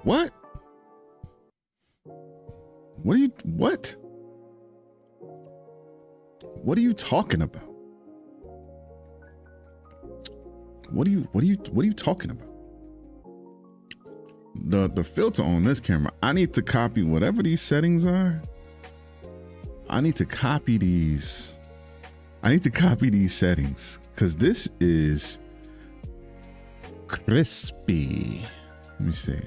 What? What are you talking about? What are you talking about? The filter on this camera, I need to copy whatever these settings are. I need to copy these settings because this is crispy. Let me see.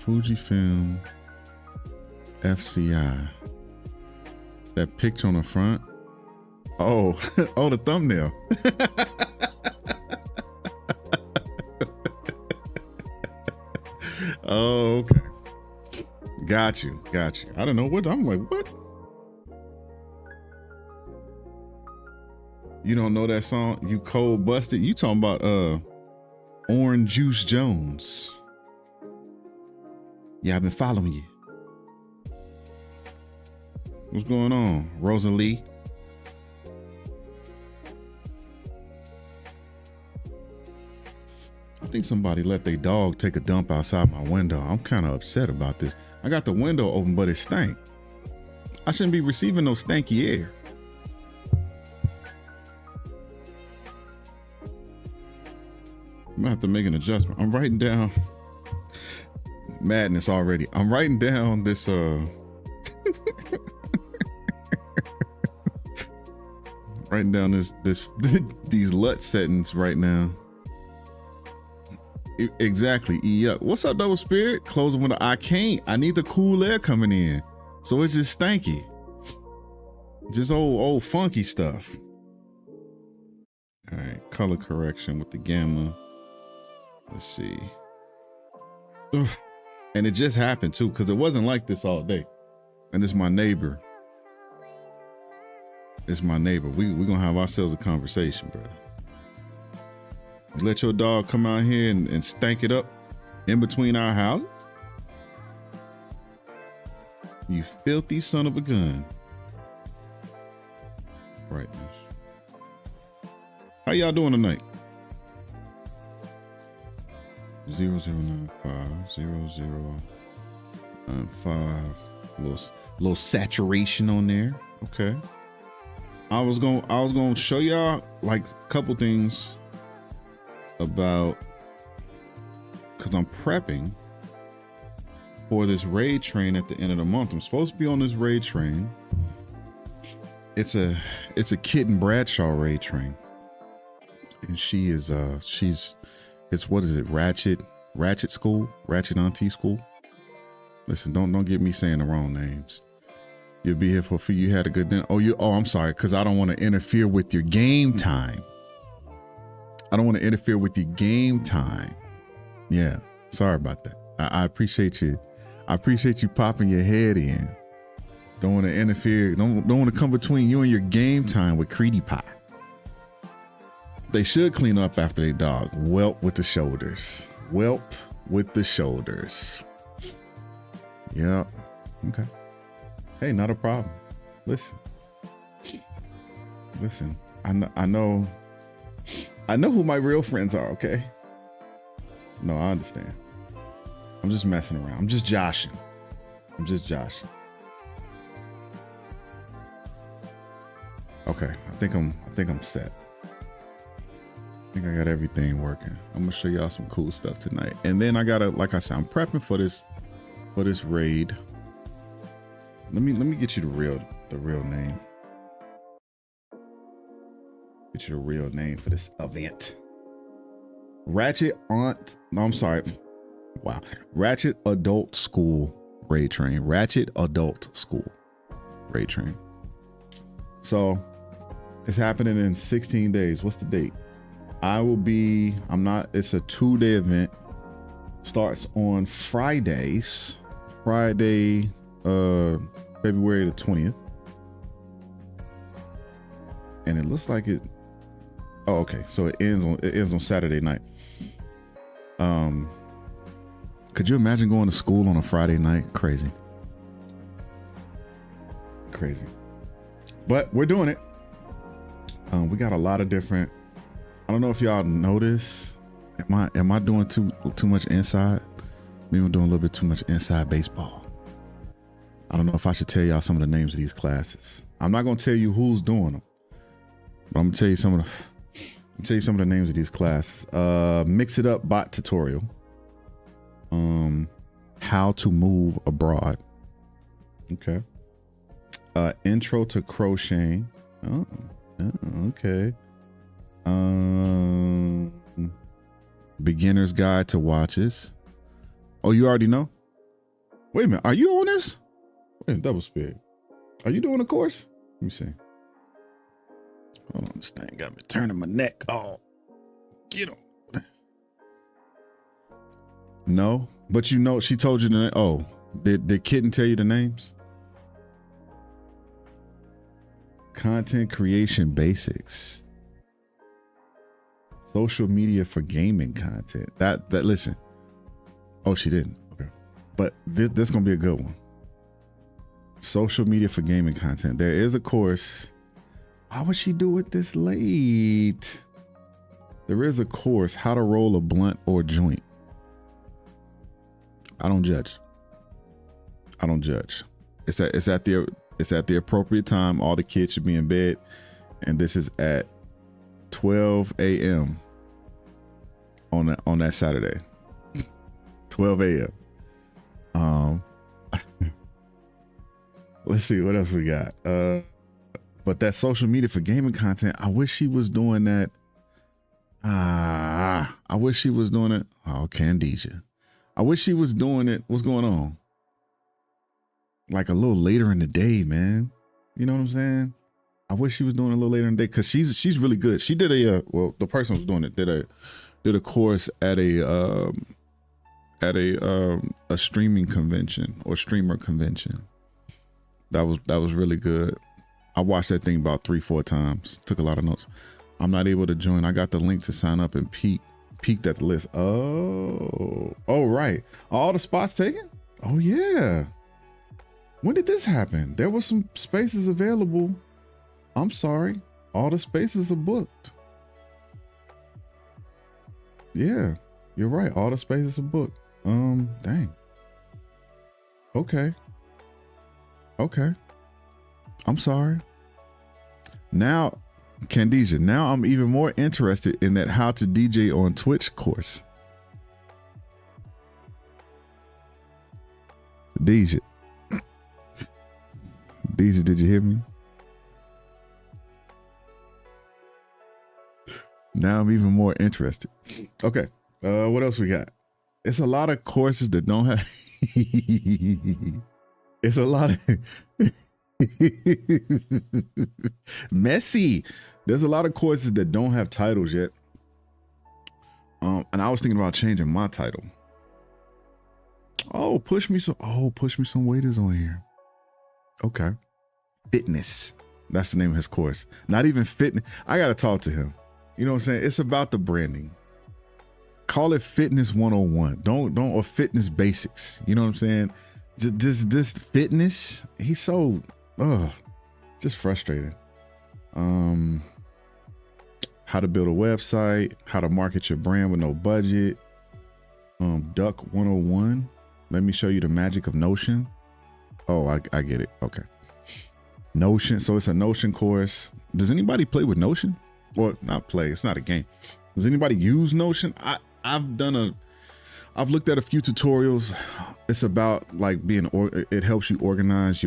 Fujifilm FCI. That picture on the front. Oh, oh, the thumbnail. Oh, okay. Got you. I don't know what, I'm like, what? You don't know that song? You Cold Busted? You talking about Orange Juice Jones. Yeah, I've been following you. What's going on, Rosalie? I think somebody let their dog take a dump outside my window. I'm kind of upset about this. I got the window open, but it stank. I shouldn't be receiving no stanky air. I'm gonna have to make an adjustment. I'm writing down madness already. I'm writing down this writing down this these LUT settings right now. Exactly. Yuck. What's up, Double Spirit? Closing window. I can't. I need the cool air coming in. So it's just stanky. Just old funky stuff. All right. Color correction with the gamma. Let's see. Ugh. And it just happened too, because it wasn't like this all day. And it's my neighbor. It's my neighbor. We're gonna have ourselves a conversation, brother. You let your dog come out here and stank it up in between our houses? You filthy son of a gun. Brightness. How y'all doing tonight? 0095 little saturation on there. Okay. I was gonna show y'all like a couple things about, because I'm prepping for this raid train at the end of the month. I'm supposed to be on this raid train. It's a Kitten Bradshaw raid train, and she is it's what is it, Ratchet School, Ratchet Auntie School. Listen, don't get me saying the wrong names. You'll be here for you had a good dinner. Oh, I'm sorry, because I don't want to interfere with your game time. I don't want to interfere with your game time. Yeah, sorry about that. I appreciate you. I appreciate you popping your head in. Don't want to interfere. Don't want to come between you and your game time with Creedy Pie. They should clean up after their dog. Whelp with the shoulders. Whelp with the shoulders. Yep. Okay. Hey, not a problem. Listen. I know who my real friends are, okay? No, I understand. I'm just messing around. I'm just joshing. Okay, I think I'm set. I think I got everything working. I'm gonna show y'all some cool stuff tonight. And then I gotta, like I said, I'm prepping for this raid. Let me get you the real name. Get you the real name for this event. Ratchet Adult School Raid Train. Ratchet Adult School Raid Train. So it's happening in 16 days. What's the date? It's a 2-day event. Starts on Friday, February the 20th. And it looks like it. Oh, okay. So it ends on Saturday night. Could you imagine going to school on a Friday night? Crazy. But we're doing it. We got a lot of different. I don't know if y'all notice. Am I doing too much inside? Maybe I'm doing a little bit too much inside baseball. I don't know if I should tell y'all some of the names of these classes. I'm not gonna tell you who's doing them, but I'm gonna tell you some of the names of these classes. Mix It Up bot tutorial. How to move abroad. Okay. Intro to crocheting. Oh, okay. Beginner's Guide to Watches. Oh, you already know? Wait a minute. Are you on this? Wait, double speed. Are you doing a course? Let me see. Hold on, this thing got me turning my neck. Oh, get him. No, but you know, she told you the name. Oh, did Kitten tell you the names? Content creation basics. Social media for gaming content. That listen. Oh, she didn't. Okay. But this gonna be a good one. Social media for gaming content. There is a course. Why would she do it this late? There is a course, how to roll a blunt or joint. I don't judge. I don't judge. It's at the appropriate time. All the kids should be in bed, and this is at 12 a.m. on that Saturday. 12 a.m. Let's see what else we got. But that social media for gaming content, I wish she was doing that. I wish she was doing it. Oh, Candesia. I wish she was doing it. What's going on? Like a little later in the day, man. You know what I'm saying? I wish she was doing it a little later in the day, because she's really good. She did the person who's doing it did a course at a streaming convention or streamer convention. That was really good. I watched that thing about 3-4 times. Took a lot of notes. I'm not able to join. I got the link to sign up and peeked at the list. Oh, right. All the spots taken? Oh yeah. When did this happen? There were some spaces available. I'm sorry. All the spaces are booked. Yeah, you're right. All the spaces are booked. Dang. Okay. I'm sorry. Now, Candesia, now I'm even more interested in that how to DJ on Twitch course. Deja, did you hear me? Now I'm even more interested. Okay. What else we got? It's a lot of courses that don't have. It's a lot of messy. There's a lot of courses that don't have titles yet. And I was thinking about changing my title. Oh, push me some waiters on here. Okay. Fitness. That's the name of his course. Not even fitness. I gotta talk to him. You know what I'm saying? It's about the branding. Call it Fitness 101. Don't or Fitness Basics. You know what I'm saying? This fitness. He's so just frustrating. How to build a website, how to market your brand with no budget. Duck 101. Let me show you the magic of Notion. Oh, I get it. Okay. Notion. So it's a Notion course. Does anybody play with Notion? Or not play, it's not a game. Does anybody use Notion? I've looked at a few tutorials. It's about like it helps you organize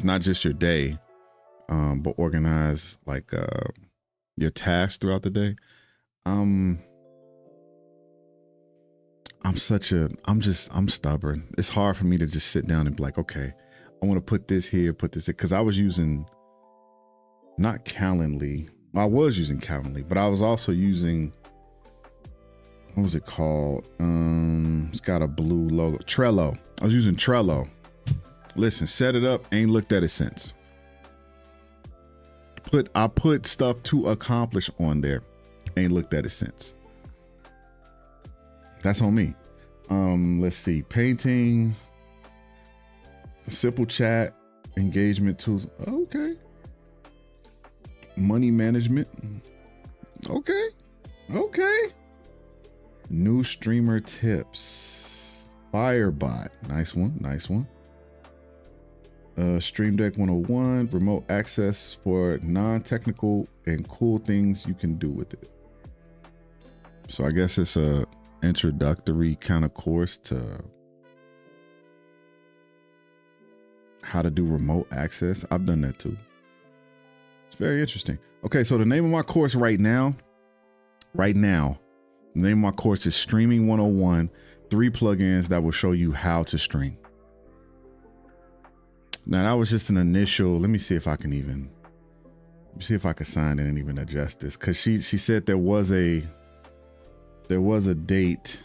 not just your day, but organize like your tasks throughout the day. I'm stubborn. It's hard for me to just sit down and be like, okay, I want to put this here, put this here. Cause I was using not Calendly. I was using Calendly, but I was also using, what was it called? It's got a blue logo. Trello. I was using Trello. Listen, set it up, ain't looked at it since. I put stuff to accomplish on there, ain't looked at it since. That's on me. Let's see, painting, simple chat, engagement tools. Okay. Money management. Okay. Okay. New streamer tips. Firebot. Nice one. Nice one. Stream Deck 101. Remote access for non-technical and cool things you can do with it. So I guess it's a introductory kind of course to how to do remote access. I've done that too. It's very interesting. Okay, so the name of my course right now, the name of my course is Streaming 101, 3 plugins that will show you how to stream. Now that was just an initial, let me see if I can sign in and even adjust this. Cause she said there was a date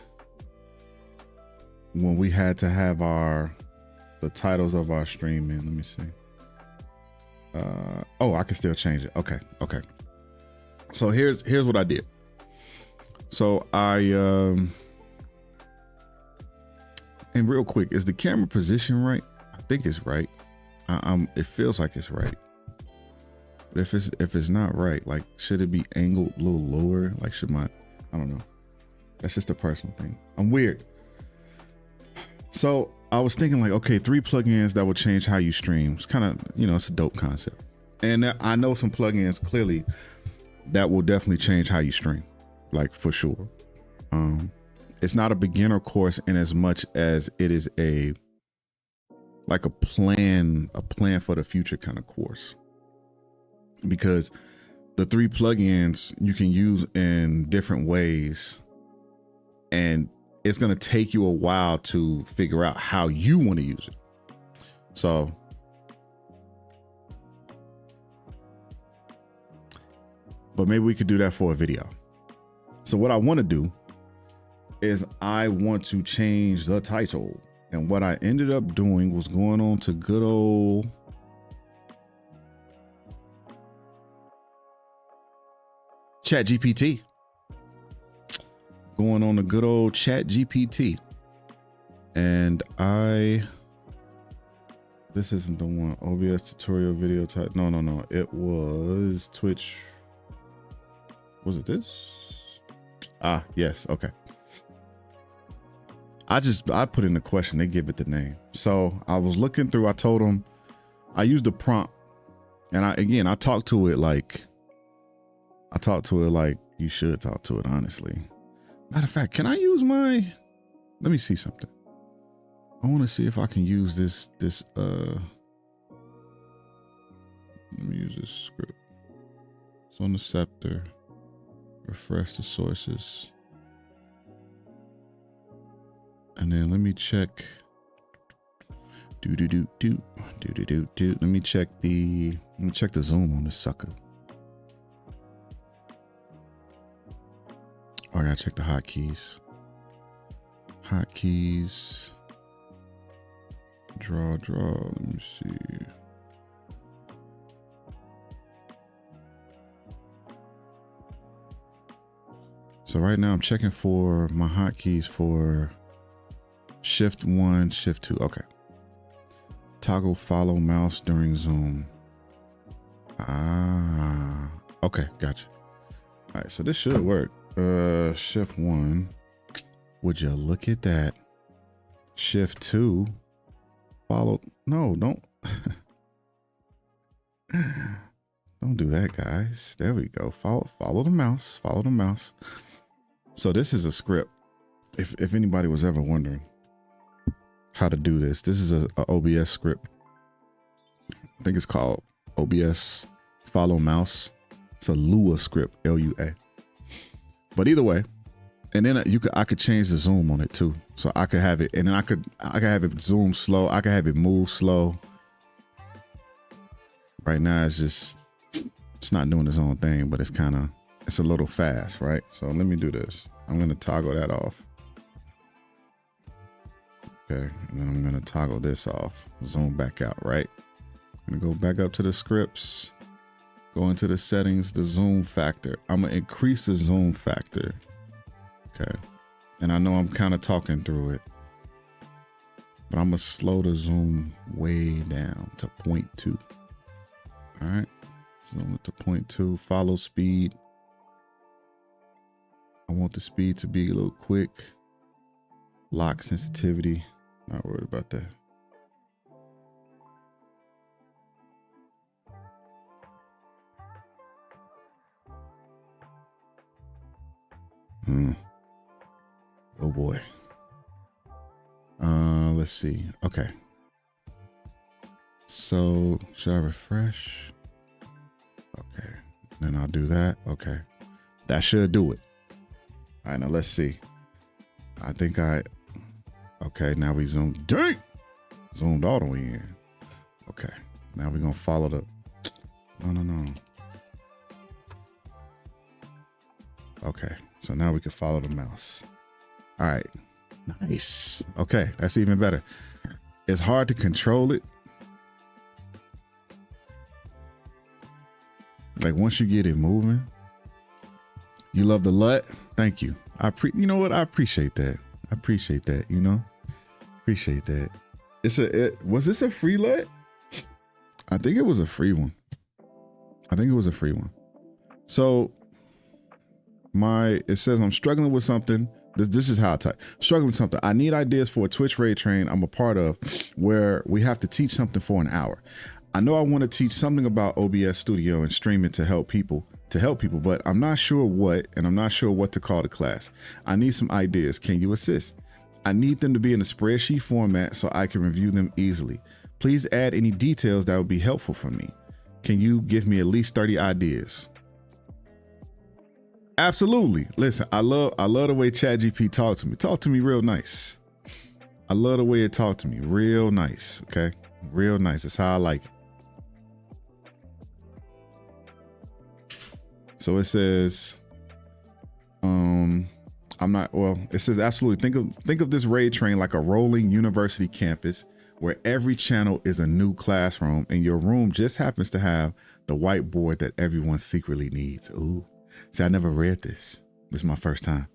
when we had to have the titles of our stream in. Let me see. Oh, I can still change it. Okay. So here's what I did. So and real quick, is the camera position right? I think it's right. It feels like it's right. But if it's not right, like, should it be angled a little lower? Like, I don't know. That's just a personal thing. I'm weird. So I was thinking like, okay, 3 plugins that will change how you stream. It's kind of, it's a dope concept. And I know some plugins clearly that will definitely change how you stream, like for sure. It's not a beginner course in as much as it is a plan for the future kind of course, because the 3 plugins you can use in different ways, and it's going to take you a while to figure out how you want to use it. So but maybe we could do that for a video. So what I want to do is I want to change the title. And what I ended up doing was going on to good old ChatGPT. Going on to good old ChatGPT. And this isn't the one. OBS tutorial video type. No. It was Twitch. Was it this? Ah, yes. Okay. I put in the question, they give it the name. So I was looking through, I told them, I used the prompt, and I talked to it like you should talk to it, honestly. Matter of fact, can I use let me see something. I want to see if I can use this, let me use this script. It's on the scepter. Refresh the sources. And then let me check. Let me check the zoom on this sucker. Oh, I gotta check the hotkeys. Hotkeys. Draw. Let me see. So right now I'm checking for my hotkeys for Shift 1, Shift 2. Okay. Toggle follow mouse during zoom. Ah. Okay, gotcha. All right, so this should work. Shift 1. Would you look at that? Shift 2. Follow. No, don't. Don't do that, guys. There we go. Follow the mouse. Follow the mouse. So this is a script. If anybody was ever wondering how to do this, this is a OBS script. I think it's called OBS follow mouse. It's a Lua script, Lua. But either way, and then I could change the zoom on it too. So I could have it, and then I could have it zoom slow. I could have it move slow. Right now it's not doing its own thing, but it's a little fast, right? So let me do this. I'm gonna toggle that off. Okay, and then I'm gonna toggle this off. Zoom back out, right? I'm gonna go back up to the scripts. Go into the settings, the zoom factor. I'm gonna increase the zoom factor. Okay. And I know I'm kind of talking through it, but I'm gonna slow the zoom way down to 0.2. All right. Zoom it to 0.2. Follow speed. I want the speed to be a little quick. Lock sensitivity. Not worried about that. Oh boy. Let's see. Okay. So should I refresh? Okay. Then I'll do that. Okay. That should do it. All right, now let's see. I think okay, now we zoomed. Dang! Zoomed all the way in. Okay. Now we're gonna follow the, no. Okay, so now we can follow the mouse. All right, nice. Okay, that's even better. It's hard to control it. Like once you get it moving, you love the LUT. Thank you. You know what? I appreciate that. I appreciate that. You know, appreciate that. Was this a free LUT? I think it was a free one. So it says I'm struggling with something. This is how I type. Struggling with something. I need ideas for a Twitch raid train I'm a part of where we have to teach something for an hour. I know I want to teach something about OBS Studio and streaming to help people, but I'm not sure what, and I'm not sure what to call the class. I need some ideas. Can you assist? I need them to be in a spreadsheet format so I can review them easily. Please add any details that would be helpful for me. Can you give me at least 30 ideas? Absolutely. Listen, I love the way ChatGPT talks to me. Talk to me real nice. I love the way it talked to me. Real nice. Okay. Real nice. That's how I like it. So it says, it says absolutely. Think of this raid train like a rolling university campus where every channel is a new classroom and your room just happens to have the whiteboard that everyone secretly needs. Ooh. See, I never read this. This is my first time.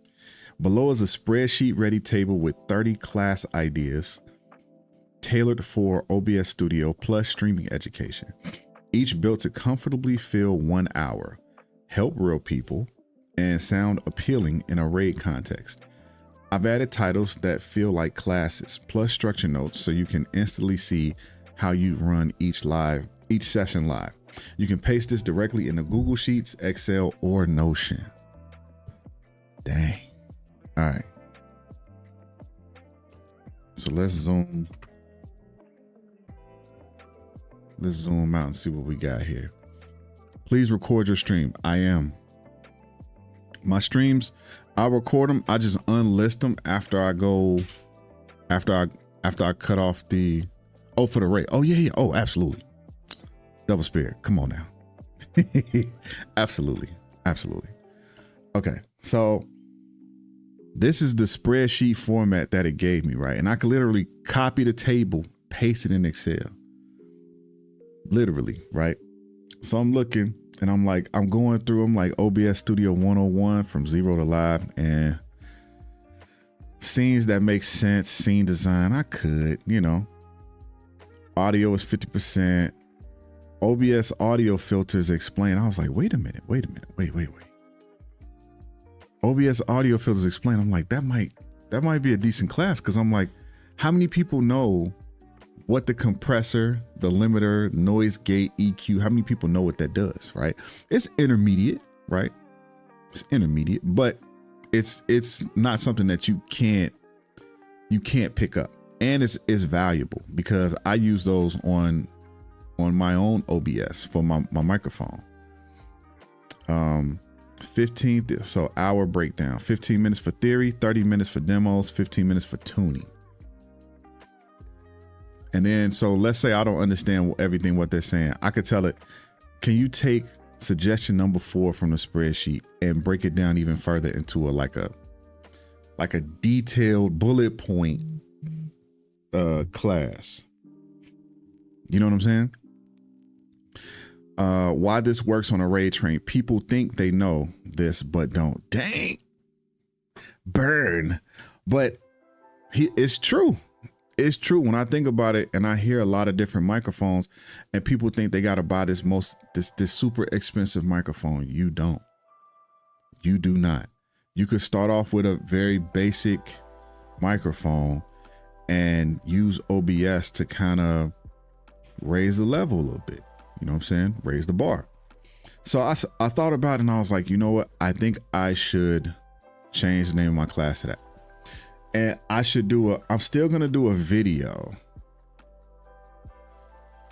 Below is a spreadsheet ready table with 30 class ideas tailored for OBS Studio plus streaming education, each built to comfortably fill 1 hour, help real people, and sound appealing in a raid context. I've added titles that feel like classes plus structure notes so you can instantly see how you run each session live. You can paste this directly into Google Sheets, Excel, or Notion. Dang. All right. So let's zoom out and see what we got here. Please record your stream. I am. My streams, I record them. I just unlist them after I cut off the, for the rate. Oh yeah. Oh, absolutely. Double spirit. Come on now. Absolutely. Okay. So this is the spreadsheet format that it gave me, right? And I could literally copy the table, paste it in Excel. Literally, right? So I'm looking and I'm going through them like OBS Studio 101 from 0 to live and scenes that make sense, scene design. I could, audio is 50%. OBS audio filters explain. I was like, wait a minute. Wait. OBS audio filters explain. I'm like, that might be a decent class. Cause I'm like, how many people know what the compressor, the limiter, noise gate, EQ, how many people know what that does, right? It's intermediate, right? It's intermediate, but it's not something that you can't pick up. And it's valuable because I use those on my own OBS for my microphone. 15th, so hour breakdown, 15 minutes for theory, 30 minutes for demos, 15 minutes for tuning. And then, so let's say I don't understand everything what they're saying. I could tell it, can you take suggestion number 4 from the spreadsheet and break it down even further into like a detailed bullet point class. You know what I'm saying? Why this works on a raid train. People think they know this, but don't. Dang. Burn. But it's true. It's true. When I think about it and I hear a lot of different microphones and people think they got to buy this super expensive microphone. You don't. You do not. You could start off with a very basic microphone and use OBS to kind of raise the level a little bit. You know what I'm saying? Raise the bar. So I thought about it and I was like, you know what? I think I should change the name of my class to that. And I should I'm still going to do a video.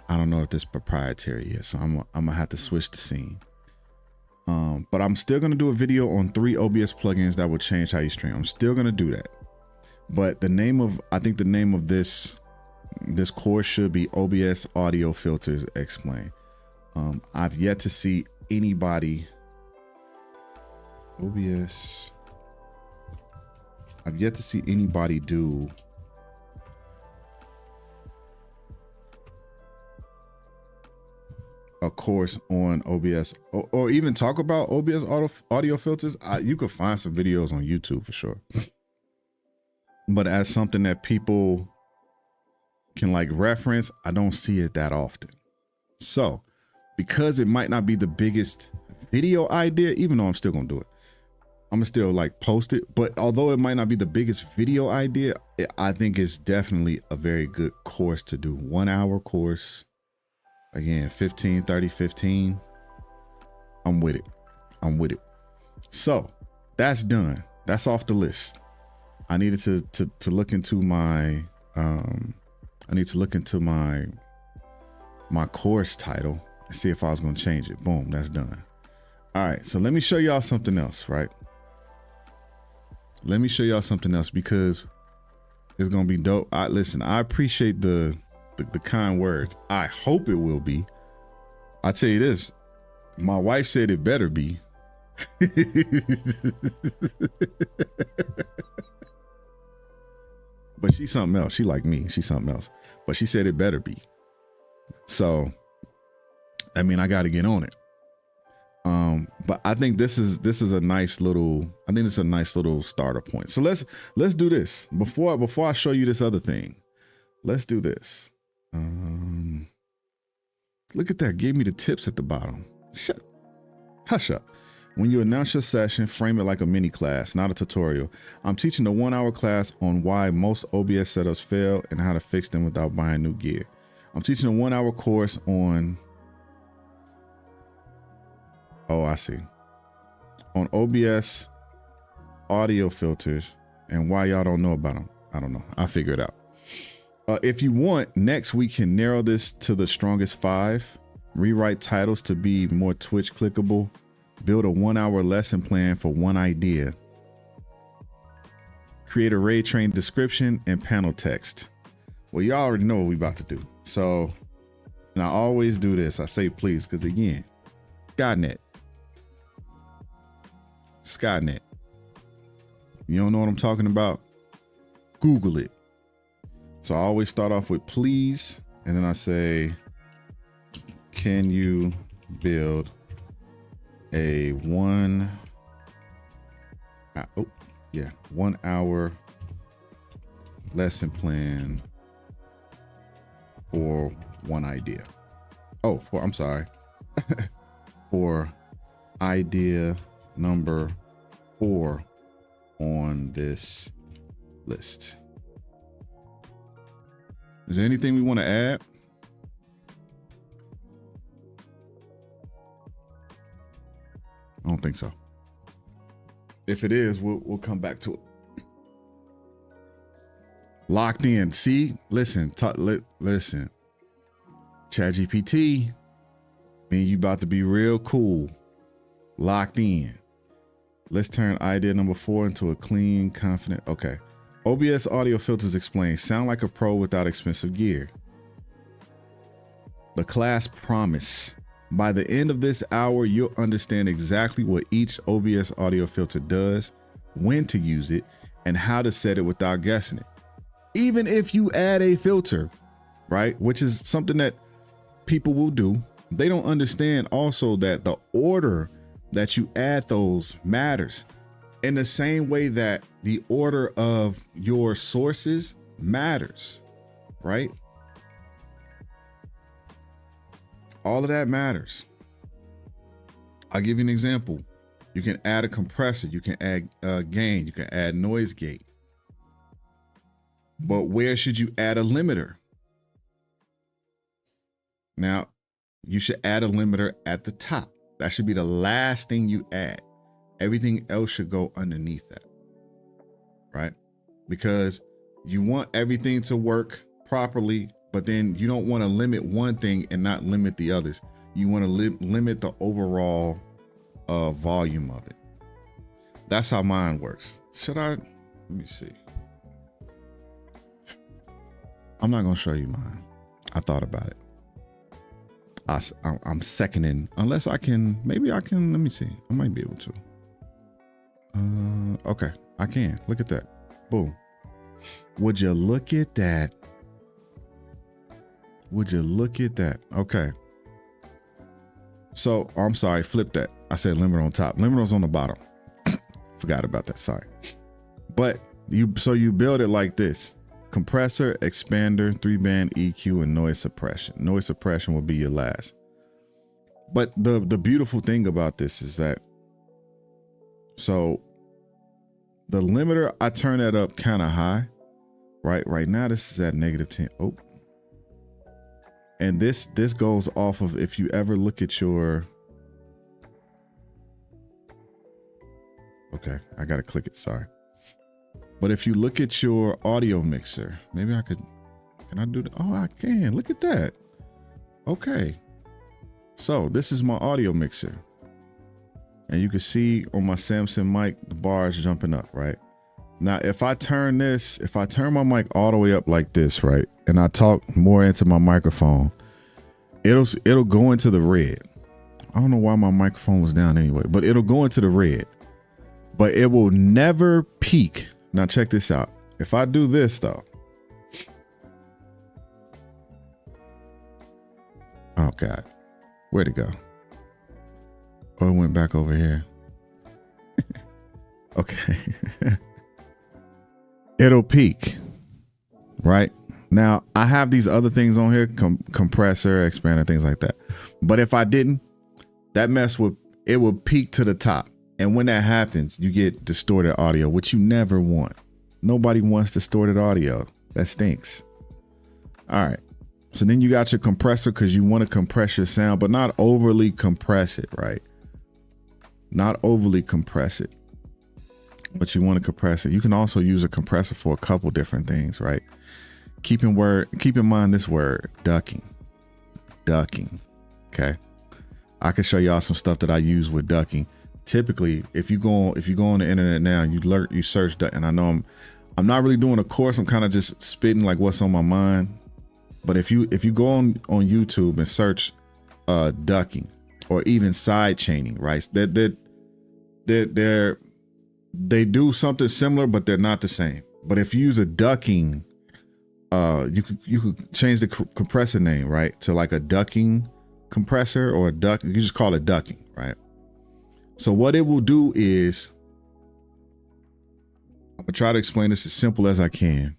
I don't know if this is proprietary yet, so I'm gonna have to switch the scene. But I'm still gonna do a video on 3 OBS plugins that will change how you stream. I'm still gonna do that. But I think the name of this course should be OBS Audio Filters Explain. I've yet to see anybody do a course on OBS or even talk about OBS audio filters. You could find some videos on YouTube for sure. But as something that people can like reference, I don't see it that often. So because it might not be the biggest video idea, even though I'm still gonna do it, I'm gonna still like post it. But although it might not be the biggest video idea, I think it's definitely a very good course to do. 1 hour course. Again, 15, 30, 15. I'm with it. So that's done. That's off the list. I needed to look into my my course title and see if I was gonna change it. Boom, that's done. All right, so let me show y'all something else, right? Let me show y'all something else because it's gonna be dope. Listen, I appreciate the kind words. I hope it will be. I tell you this, my wife said it better be. But she's something else. She like me. She's something else. But she said it better be. So, I mean, I got to get on it. But I think this is a nice little. I think it's a nice little starter point. So let's do this before I show you this other thing. Let's do this. Look at that. Gave me the tips at the bottom. Hush up. When you announce your session, frame it like a mini class, not a tutorial. I'm teaching a 1 hour class on why most OBS setups fail and how to fix them without buying new gear. I'm teaching a 1 hour course on, I see, on OBS audio filters and why y'all don't know about them. I don't know. I'll figure it out. If you want, next we can narrow this to the strongest 5, rewrite titles to be more Twitch clickable, build a 1 hour lesson plan for one idea, create a RAID train description and panel text. Well, y'all already know what we about to do. So, and I always do this. I say please, because again, Skynet. You don't know what I'm talking about? Google it. So I always start off with please, and then I say, can you build a 1 hour lesson plan for one idea. For idea number 4 on this list. Is there anything we want to add? I don't think so. If it is, we'll come back to it. Locked in. See, listen. ChatGPT, and you about to be real cool. Locked in. Let's turn idea number 4 into a clean, confident. Okay. OBS audio filters explain. Sound like a pro without expensive gear. The class promise. By the end of this hour, you'll understand exactly what each OBS audio filter does, when to use it, and how to set it without guessing it. Even if you add a filter, right, which is something that people will do, they don't understand also that the order that you add those matters. In the same way that the order of your sources matters, right? All of that matters. I'll give you an example. You can add a compressor. You can add gain. You can add noise gate. But where should you add a limiter? Now, you should add a limiter at the top. That should be the last thing you add. Everything else should go underneath that, right? Because you want everything to work properly, but then you don't want to limit one thing and not limit the others. You want to limit the overall volume of it. That's how mine works. Let me see. I'm not going to show you mine. I thought about it. I'm seconding, unless I can, maybe I can, let me see. I might be able to. Okay, I can. Look at that. Boom. Would you look at that? Would you look at that? Okay. So, I'm sorry, flip that. I said limiter on top. Limiter's on the bottom. Forgot about that, sorry. But you build it like this. Compressor, expander, 3-band EQ, and noise suppression. Noise suppression will be your last. But the beautiful thing about this is that, so the limiter, I turn that up kind of high, right? Right now, this is at -10. Oh. And this goes off of, if you ever look at your, okay, I got to click it, sorry. But if you look at your audio mixer, maybe I could, can I do that? Oh, I can. Look at that. Okay. So this is my audio mixer. And you can see on my Samsung mic, the bars jumping up, right? Now, if I turn my mic all the way up like this, right? And I talk more into my microphone, it'll go into the red. I don't know why my microphone was down anyway, but it'll go into the red. But it will never peak. Now check this out. If I do this though. Oh God, where'd it go? Oh, it went back over here. Okay. It'll peak, right? Now I have these other things on here, compressor, expander, things like that. But if I didn't, that mess would peak to the top. And when that happens, you get distorted audio, which you never want. Nobody wants distorted audio. That stinks. All right. So then you got your compressor because you want to compress your sound, but not overly compress it, right? Not overly compress it, but you want to compress it. You can also use a compressor for a couple different things, right? Keep in mind this word, ducking. Ducking. Okay. I can show y'all some stuff that I use with ducking. Typically, if you go on the internet now, you search duck, and I know I'm not really doing a course. I'm kind of just spitting like what's on my mind. But if you go on YouTube and search ducking or even side chaining, right? They do something similar, but they're not the same. But if you use a ducking, you could change the compressor name, right, to like a ducking compressor or a duck. You just call it ducking, right? So what it will do is, I'm gonna try to explain this as simple as I can.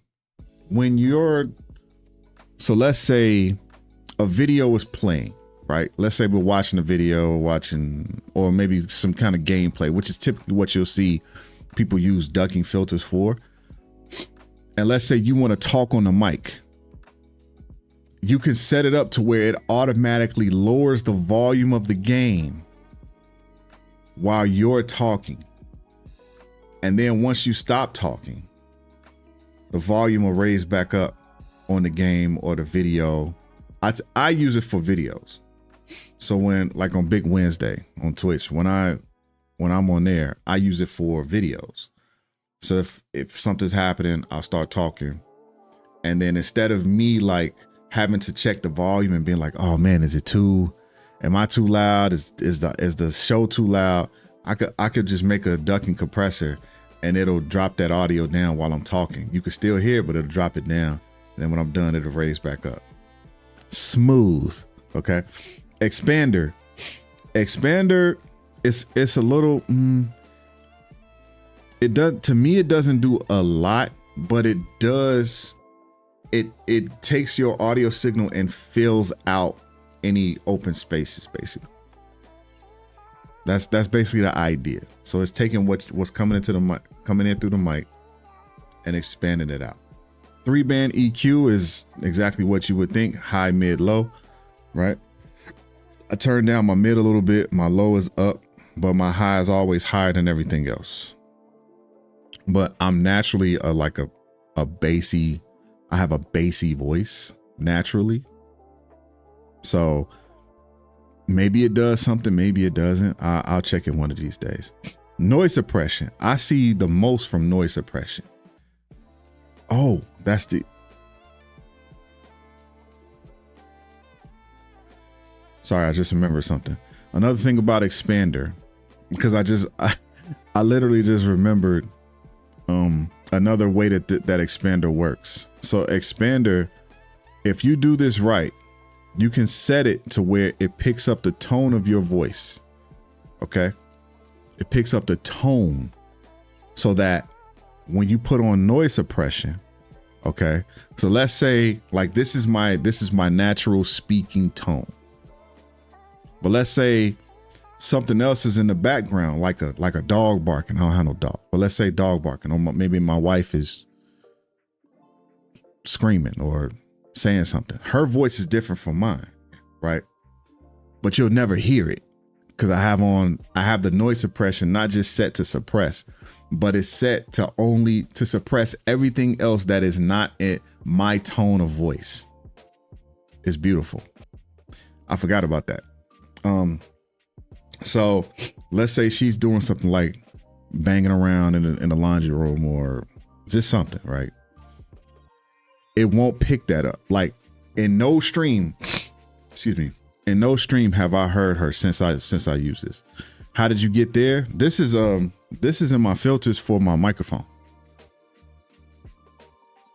So let's say a video is playing, right? Let's say we're watching a video, or maybe some kind of gameplay, which is typically what you'll see people use ducking filters for. And let's say you want to talk on the mic. You can set it up to where it automatically lowers the volume of the game while you're talking. And then once you stop talking, the volume will raise back up on the game or the video. I use it for videos. So when, like on Big Wednesday on Twitch, when I'm on there, I use it for videos. So if something's happening, I'll start talking. And then instead of me like having to check the volume and being like, oh man, am I too loud? Is the show too loud? I could just make a ducking compressor and it'll drop that audio down while I'm talking. You can still hear it, but it'll drop it down. And then when I'm done, it'll raise back up. Smooth. Okay. Expander. It's a little, to me, it doesn't do a lot, but it does. It takes your audio signal and fills out any open spaces, basically. That's basically the idea. So it's taking what's coming into the mic, coming in through the mic, and expanding it out. 3-band EQ is exactly what you would think: high, mid, low, right? I turned down my mid a little bit, my low is up, but my high is always higher than everything else. But I'm naturally a bassy, I have a bassy voice naturally. So maybe it does something, maybe it doesn't. I'll check it one of these days. Noise suppression. I see the most from noise suppression. Oh, that's the... Sorry, I just remembered something. Another thing about expander, because I literally just remembered another way that expander works. So expander, if you do this right, you can set it to where it picks up the tone of your voice. Okay. It picks up the tone so that when you put on noise suppression, okay. So let's say like this is my natural speaking tone. But let's say something else is in the background, like a dog barking. I don't have no dog, but let's say dog barking, or maybe my wife is screaming or saying something. Her voice is different from mine, right? But you'll never hear it because I have the noise suppression not just set to suppress, but it's set to only to suppress everything else that is not in my tone of voice. It's beautiful. I forgot about that. So let's say she's doing something like banging around in the laundry room or just something, right? It won't pick that up. Like in no stream, excuse me, in no stream have I heard her since I used this. How did you get there? This is in my filters for my microphone.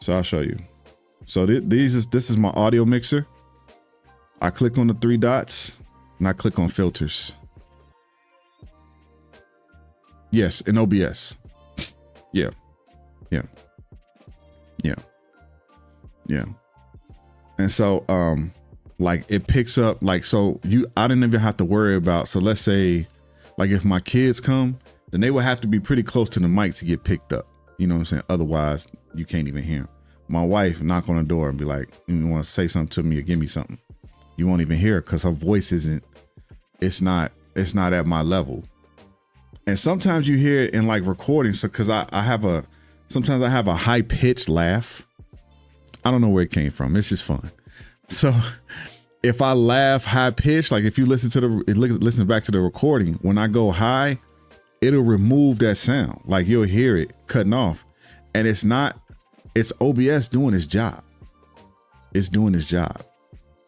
So I'll show you. So this is my audio mixer. I click on the 3 dots and I click on filters. Yes, in OBS. Yeah. And so like it picks up, like, so I didn't even have to worry about, so let's say like if my kids come, then they would have to be pretty close to the mic to get picked up. You know what I'm saying? Otherwise you can't even hear them. My wife knock on the door and be like, you want to say something to me or give me something. You won't even hear her because her voice it's not at my level. And sometimes you hear it in like recordings. So cause sometimes I have a high pitched laugh. I don't know where it came from. It's just fun. So if I laugh high pitched, like if you listen back to the recording, when I go high, it'll remove that sound. Like you'll hear it cutting off, and it's OBS doing its job. It's doing its job.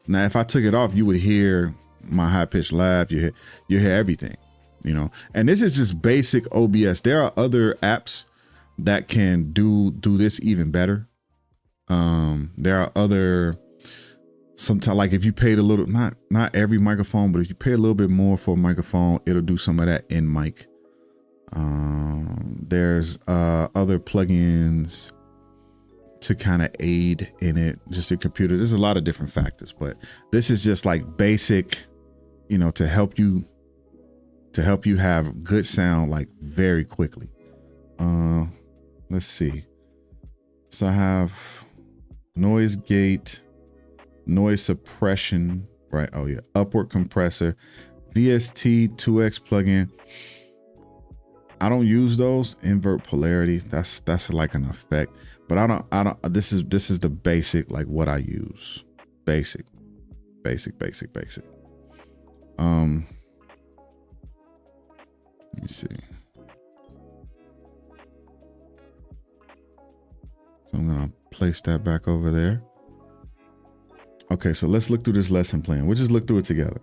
Now, if I took it off, you would hear my high pitched laugh. You hear everything, you know, and this is just basic OBS. There are other apps that can do this even better. There are other, sometimes like if you paid a little, not every microphone, but if you pay a little bit more for a microphone, it'll do some of that in mic. There's other plugins to kind of aid in it, just a computer. There's a lot of different factors, but this is just like basic, you know, to help you have good sound like very quickly. Let's see. So I have noise gate, noise suppression, right? Oh yeah, upward compressor, VST 2X plugin. I don't use those. Invert polarity. That's like an effect, but I don't. This is the basic, like what I use. Basic. Let me see. So I'm gonna place that back over there. Okay, so let's look through this lesson plan. We'll just look through it together.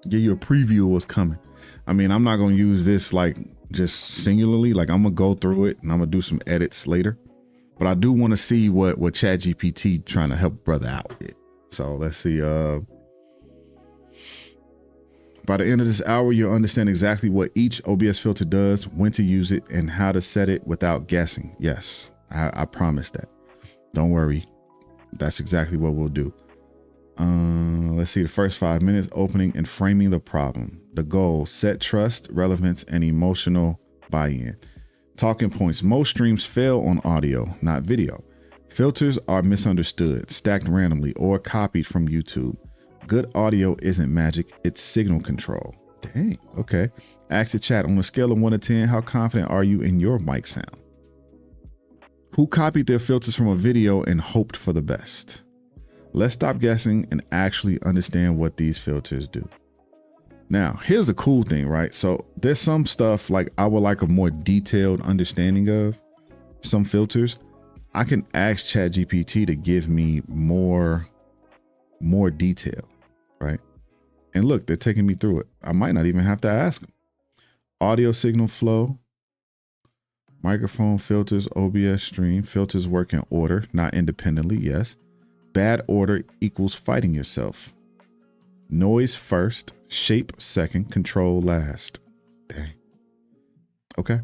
Give you a preview of what's coming. I mean, I'm not gonna use this like just singularly. Like I'm gonna go through it and I'm gonna do some edits later. But I do want to see what ChatGPT trying to help brother out with. So let's see. By the end of this hour, you'll understand exactly what each OBS filter does, when to use it, and how to set it without guessing. Yes, I promise that. Don't worry. That's exactly what we'll do. Let's see, the first 5 minutes, opening and framing the problem. The goal, set trust, relevance, and emotional buy-in. Talking points, most streams fail on audio, not video. Filters are misunderstood, stacked randomly, or copied from YouTube. Good audio isn't magic, it's signal control. Dang, okay. Ask the chat, on a scale of 1 to 10, how confident are you in your mic sound? Who copied their filters from a video and hoped for the best? Let's stop guessing and actually understand what these filters do. Now, here's the cool thing, right? So there's some stuff like I would like a more detailed understanding of some filters. I can ask ChatGPT to give me more detail, right? And look, they're taking me through it. I might not even have to ask them. Audio signal flow, microphone filters, OBS stream, filters work in order, not independently, yes. Bad order equals fighting yourself. Noise first, shape second, control last. Dang. Okay.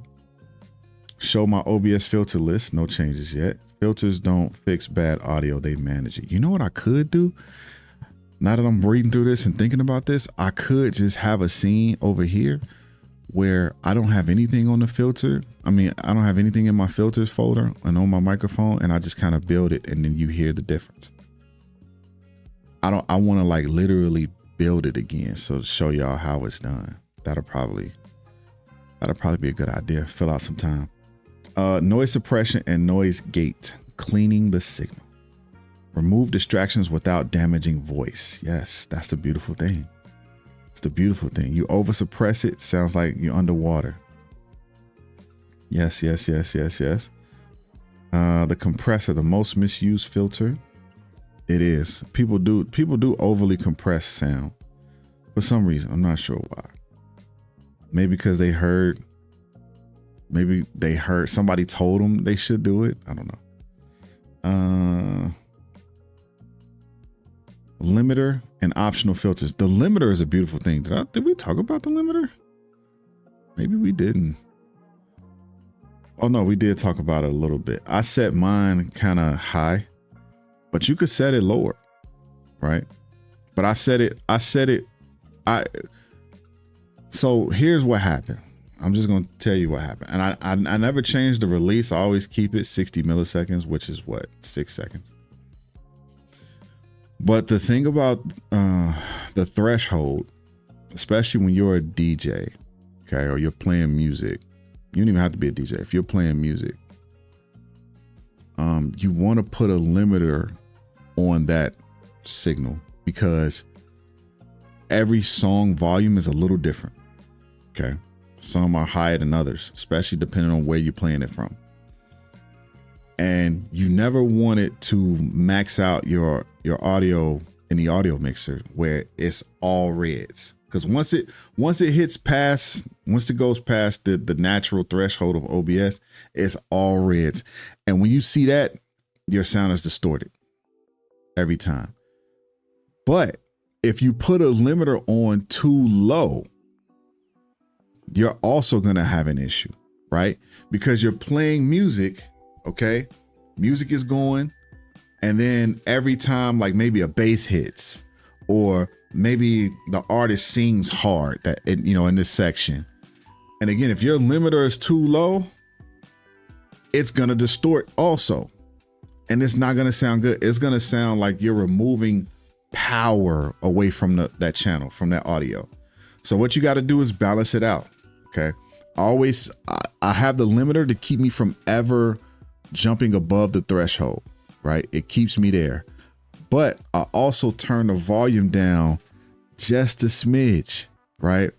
Show my OBS filter list, no changes yet. Filters don't fix bad audio, they manage it. You know what I could do? Now that I'm reading through this and thinking about this, I could just have a scene over here where I don't have anything on the filter. I mean, I don't have anything in my filters folder and on my microphone, and I just kind of build it and then you hear the difference. I want to like literally build it again. So to show y'all how it's done. That'll probably be a good idea. Fill out some time. Noise suppression and noise gate, cleaning the signal. Remove distractions without damaging voice. Yes, that's the beautiful thing. It's the beautiful thing. You over suppress it, sounds like you're underwater. Yes, yes, yes, yes, yes. The compressor, the most misused filter. It is. People do overly compress sound for some reason. I'm not sure why. Maybe because maybe they heard somebody told them they should do it. I don't know. Limiter and optional filters. The limiter is a beautiful thing. Did we talk about the limiter? Maybe we didn't. Oh no, we did talk about it a little bit. I set mine kind of high, but you could set it lower, right? But so here's what happened. I'm just going to tell you what happened. And I never changed the release. I always keep it 60 milliseconds, which is what, 6 seconds. But the thing about the threshold, especially when you're a DJ, okay, or you're playing music, you don't even have to be a DJ. If you're playing music, you want to put a limiter on that signal because every song volume is a little different. Okay. Some are higher than others, especially depending on where you're playing it from. And you never want it to max out your audio in the audio mixer where it's all reds. Because once it goes past the natural threshold of OBS, it's all reds. And when you see that, your sound is distorted every time. But if you put a limiter on too low, you're also going to have an issue, right? Because you're playing music, okay? Music is going, and then every time like maybe a bass hits or maybe the artist sings hard that, in this section. And again, if your limiter is too low, it's going to distort also. And it's not going to sound good. It's going to sound like you're removing power away from that channel, from that audio. So what you got to do is balance it out. Okay. I have the limiter to keep me from ever jumping above the threshold, right? It keeps me there. But I also turn the volume down just a smidge, right?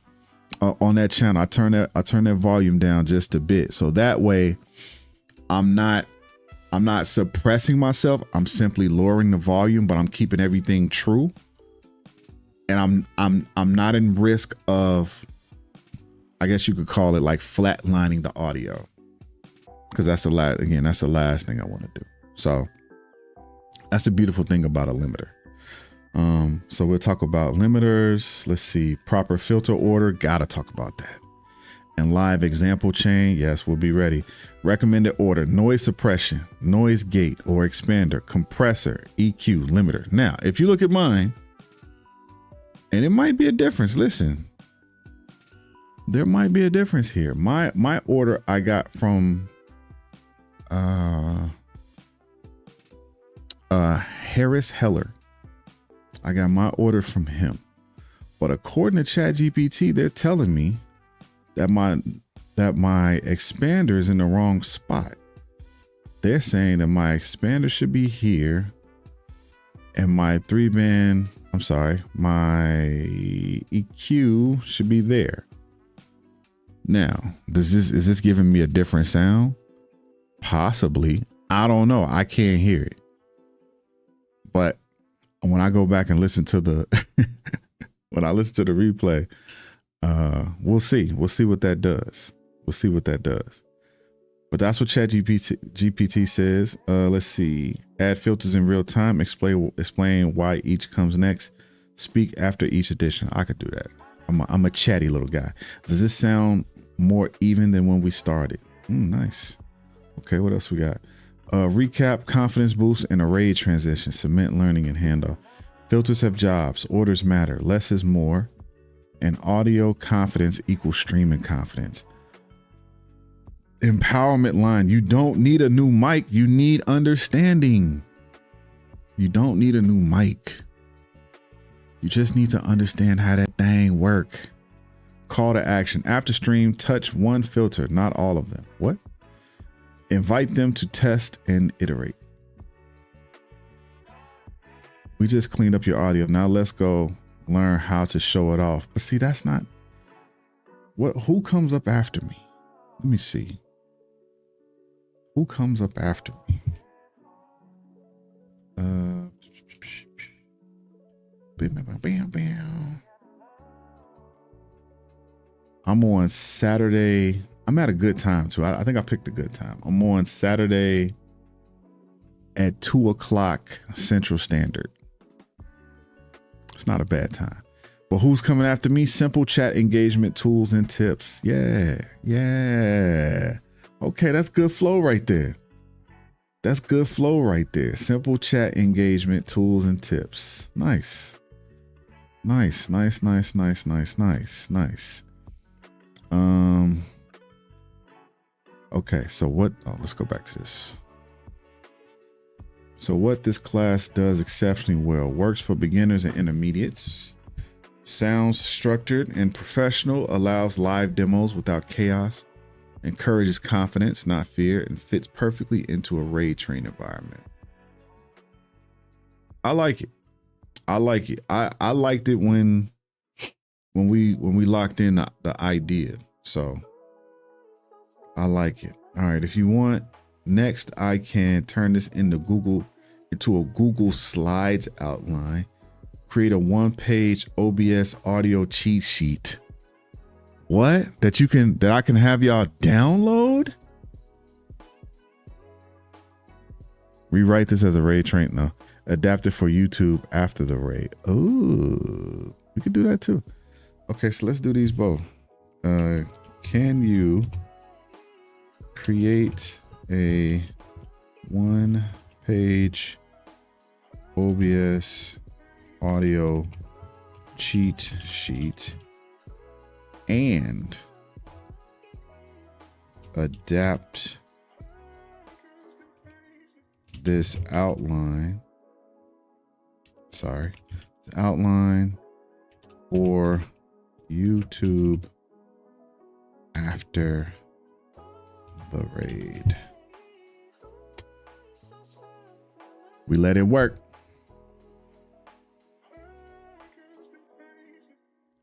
On that channel, I turn that volume down just a bit. So that way I'm not suppressing myself. I'm simply lowering the volume, but I'm keeping everything true. And I'm not in risk of, I guess you could call it like flatlining the audio. Because that's the last thing I want to do. So that's the beautiful thing about a limiter. So we'll talk about limiters. Let's see, proper filter order. Gotta talk about that. and live example chain. Yes, we'll be ready. Recommended order, noise suppression, noise gate or expander, compressor, EQ, limiter. Now, if you look at mine, and it might be a difference. Listen, there might be a difference here. My order I got from Harris Heller. I got my order from him. But according to ChatGPT, they're telling me that my expander is in the wrong spot. They're saying that my expander should be here and my my EQ should be there. Now, is this giving me a different sound? Possibly. I don't know. I can't hear it. But when I go back and listen to the replay, we'll see. We'll see what that does. But that's what GPT says. Let's see. Add filters in real time. Explain why each comes next. Speak after each edition. I could do that. I'm a chatty little guy. Does this sound more even than when we started? Nice. Okay, what else we got? Recap, confidence boost, and array transition. Cement learning and handoff. Filters have jobs. Orders matter. Less is more. And audio confidence equals streaming confidence. Empowerment line. You don't need a new mic. You need understanding. You don't need a new mic. You just need to understand how that thing work. Call to action. After stream, touch one filter, not all of them. What? Invite them to test and iterate. We just cleaned up your audio. Now let's go learn how to show it off. But see, that's not who comes up after me? Let me see. Who comes up after me? I'm on Saturday. I'm at a good time too. I think I picked a good time. I'm on Saturday at 2:00 Central Standard. It's not a bad time. But who's coming after me? Simple chat engagement tools and tips. Yeah. Okay, that's good flow right there. Simple chat engagement tools and tips. Nice. Okay, so let's go back to this. So what this class does exceptionally well, works for beginners and intermediates, sounds structured and professional, allows live demos without chaos, encourages confidence, not fear, and fits perfectly into a raid train environment. I like it. I liked it when we locked in the idea. So I like it. All right, if you want, next I can turn this into a Google Slides outline, create a one-page OBS audio cheat sheet. What? That I can have y'all download? Rewrite this as a raid train. No. Adapt it for YouTube after the raid. Oh, we could do that too. Okay, so let's do these both. Can you create a one-page OBS audio cheat sheet and adapt this outline for YouTube after the raid? We let it work.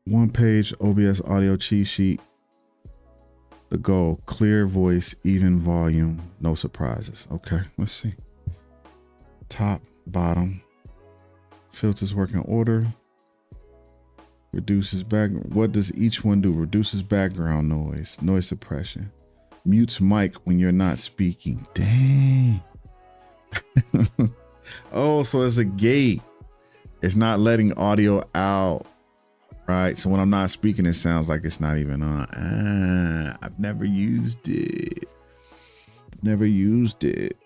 One page OBS audio cheat sheet. The goal, clear voice, even volume, no surprises. Okay, let's see. Top, bottom. Filters work in order. Reduces what does each one do? Reduces background noise, noise suppression. Mutes mic when you're not speaking. Dang. Oh, so it's a gate. It's not letting audio out. right? So when I'm not speaking, it sounds like it's not even on. I've never used it. Never used it.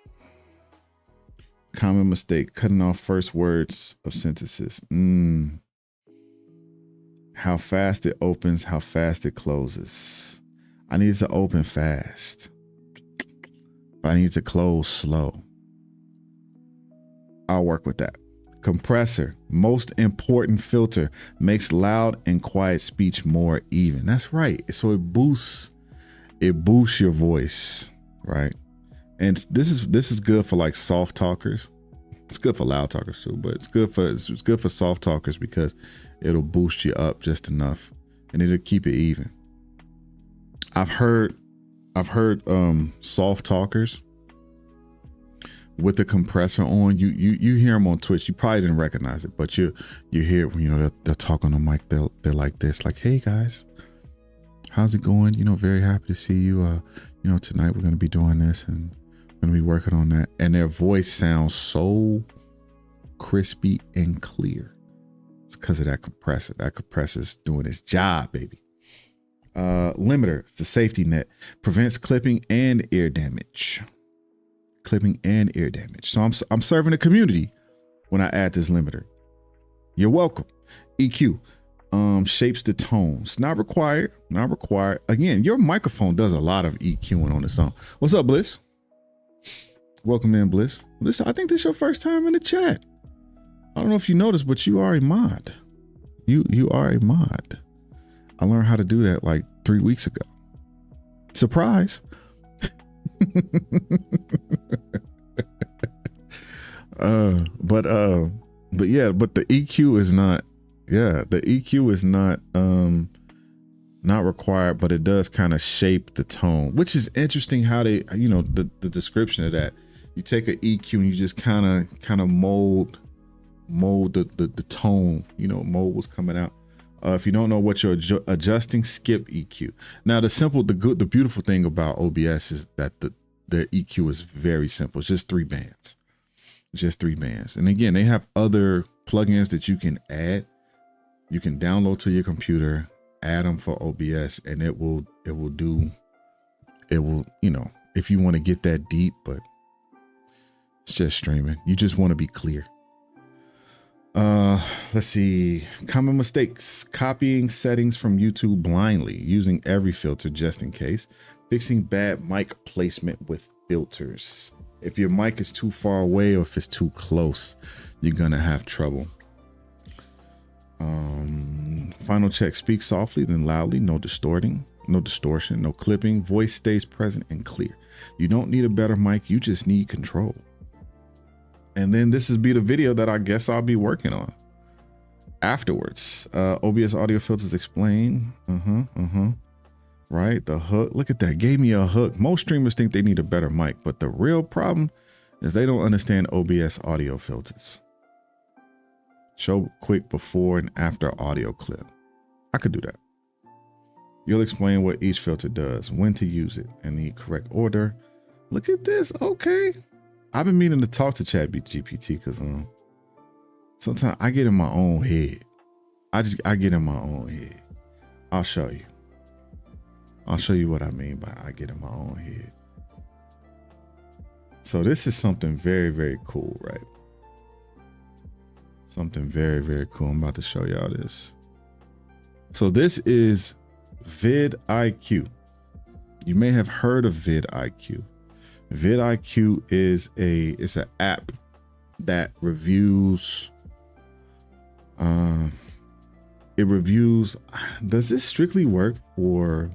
Common mistake, cutting off first words of sentences. How fast it opens, how fast it closes. I need it to open fast, but I need it to close slow. I'll work with that. Compressor, most important filter, makes loud and quiet speech more even. That's right. So it boosts your voice, right? And this is good for like soft talkers. It's good for loud talkers too, but it's good for soft talkers because it'll boost you up just enough and it'll keep it even. I've heard soft talkers with the compressor on. You hear them on Twitch. You probably didn't recognize it, but you hear, they'll talk on the mic. They're like this, like, "Hey guys, how's it going? Very happy to see you. Tonight we're going to be doing this and we're going to be working on that." And their voice sounds so crispy and clear. It's because of that compressor. That compressor's doing its job, baby. Limiter, it's the safety net, prevents clipping and ear damage. So I'm serving the community when I add this limiter. You're welcome. EQ, shapes the tones. Not required. Again, your microphone does a lot of EQing on its own. What's up, Bliss? Welcome in, Bliss. I think this is your first time in the chat. I don't know if you noticed, but you are a mod. You are a mod. I learned how to do that like 3 weeks ago. Surprise. But the EQ is not, the EQ is not required, but it does kind of shape the tone, which is interesting how they, the description of that. You take an EQ and you just kind of mold the tone, mold what's coming out. If you don't know what you're adjusting, skip EQ. Now the beautiful thing about OBS is that the EQ is very simple. It's just 3 bands. And again, they have other plugins that you can add. You can download to your computer, add them for OBS, and it will, if you want to get that deep, but it's just streaming. You just want to be clear. Let's see. Common mistakes: copying settings from YouTube blindly, using every filter just in case, fixing bad mic placement with filters. If your mic is too far away or if it's too close, you're gonna have trouble. Final check: speak softly then loudly, no distortion, no clipping, voice stays present and clear. You don't need a better mic, you just need control. And then this is the video that I guess I'll be working on afterwards. OBS audio filters explain. Right, the hook. Look at that, gave me a hook. Most streamers think they need a better mic, but the real problem is they don't understand OBS audio filters. Show quick before and after audio clip. I could do that. You'll explain what each filter does, when to use it, and the correct order. Look at this. Okay. I've been meaning to talk to ChatGPT because sometimes I get in my own head. I get in my own head. I'll show you. I'll show you what I mean by I get in my own head. So this is something very, very cool, right? Something very, very cool. I'm about to show y'all this. So this is vidIQ. You may have heard of vidIQ. vidIQ is it's an app that reviews. It reviews. Does this strictly work for?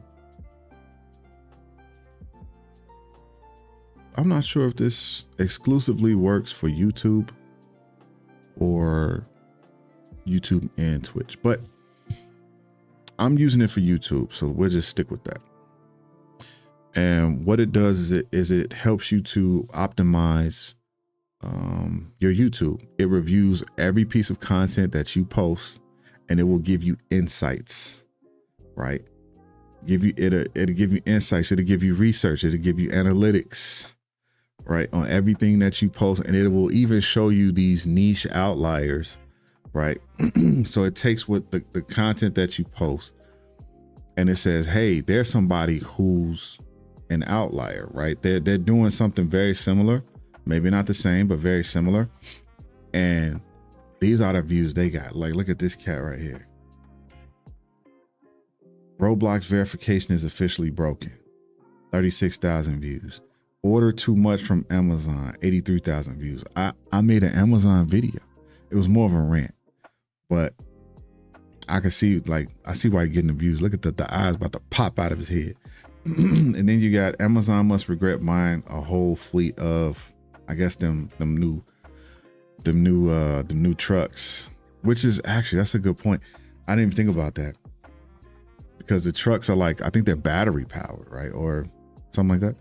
I'm not sure if this exclusively works for YouTube or YouTube and Twitch, but I'm using it for YouTube, so we'll just stick with that. And what it does is it helps you to optimize your YouTube. It reviews every piece of content that you post, and it will give you insights, right? It'll give you insights. It'll give you research. It'll give you analytics, right, on everything that you post, and it will even show you these niche outliers, right? So it takes what the content that you post and it says, hey, there's somebody who's an outlier, right? They're doing something very similar, maybe not the same, but very similar. And these are the views they got. Like, look at this cat right here. Roblox verification is officially broken. 36,000 views. Order too much from Amazon. 83,000 views. I made an Amazon video. It was more of a rant, but I could see, like, I see why you're getting the views. Look at the eyes about to pop out of his head. And then you got Amazon must regret buying a whole fleet of, I guess them new trucks, which is actually, that's a good point. I didn't even think about that, because the trucks are like, I think they're battery powered, right? Or something like that.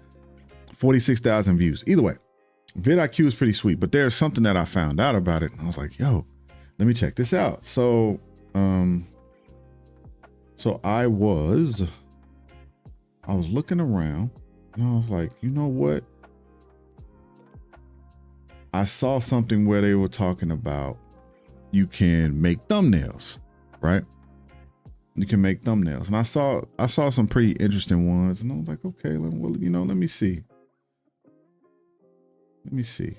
46,000 views. Either way, vidIQ is pretty sweet, but there's something that I found out about it. And I was like, yo, let me check this out. So I was looking around and I was like, you know what? I saw something where they were talking about you can make thumbnails, right? You can make thumbnails. And I saw some pretty interesting ones and I was like, okay, let me see. Let me see.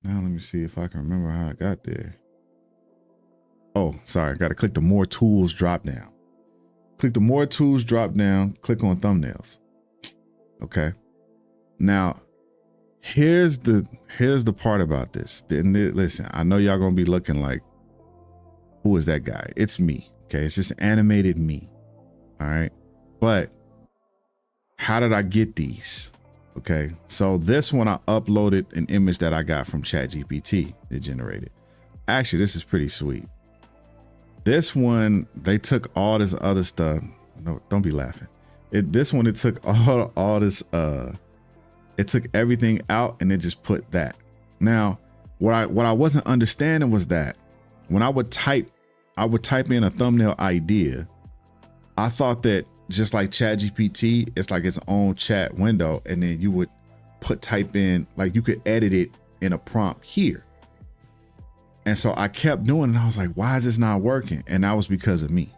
Now let me see if I can remember how I got there. Oh, sorry. I got to click the more tools drop down. Click the more tools drop down. Click on thumbnails. Okay. Now, here's the part about this. Listen, I know y'all gonna be looking like, who is that guy? It's me. Okay. It's just animated me. All right. But how did I get these? Okay. So this one, I uploaded an image that I got from ChatGPT. It generated. Actually, this is pretty sweet. This one, they took all this other stuff. No, don't be laughing. This one, it took all this, it took everything out and it just put that. Now, what I wasn't understanding was that when I would type in a thumbnail idea, I thought that just like ChatGPT, it's like its own chat window, and then you would type in, like you could edit it in a prompt here. And so I kept doing it. And I was like, why is this not working? And that was because of me.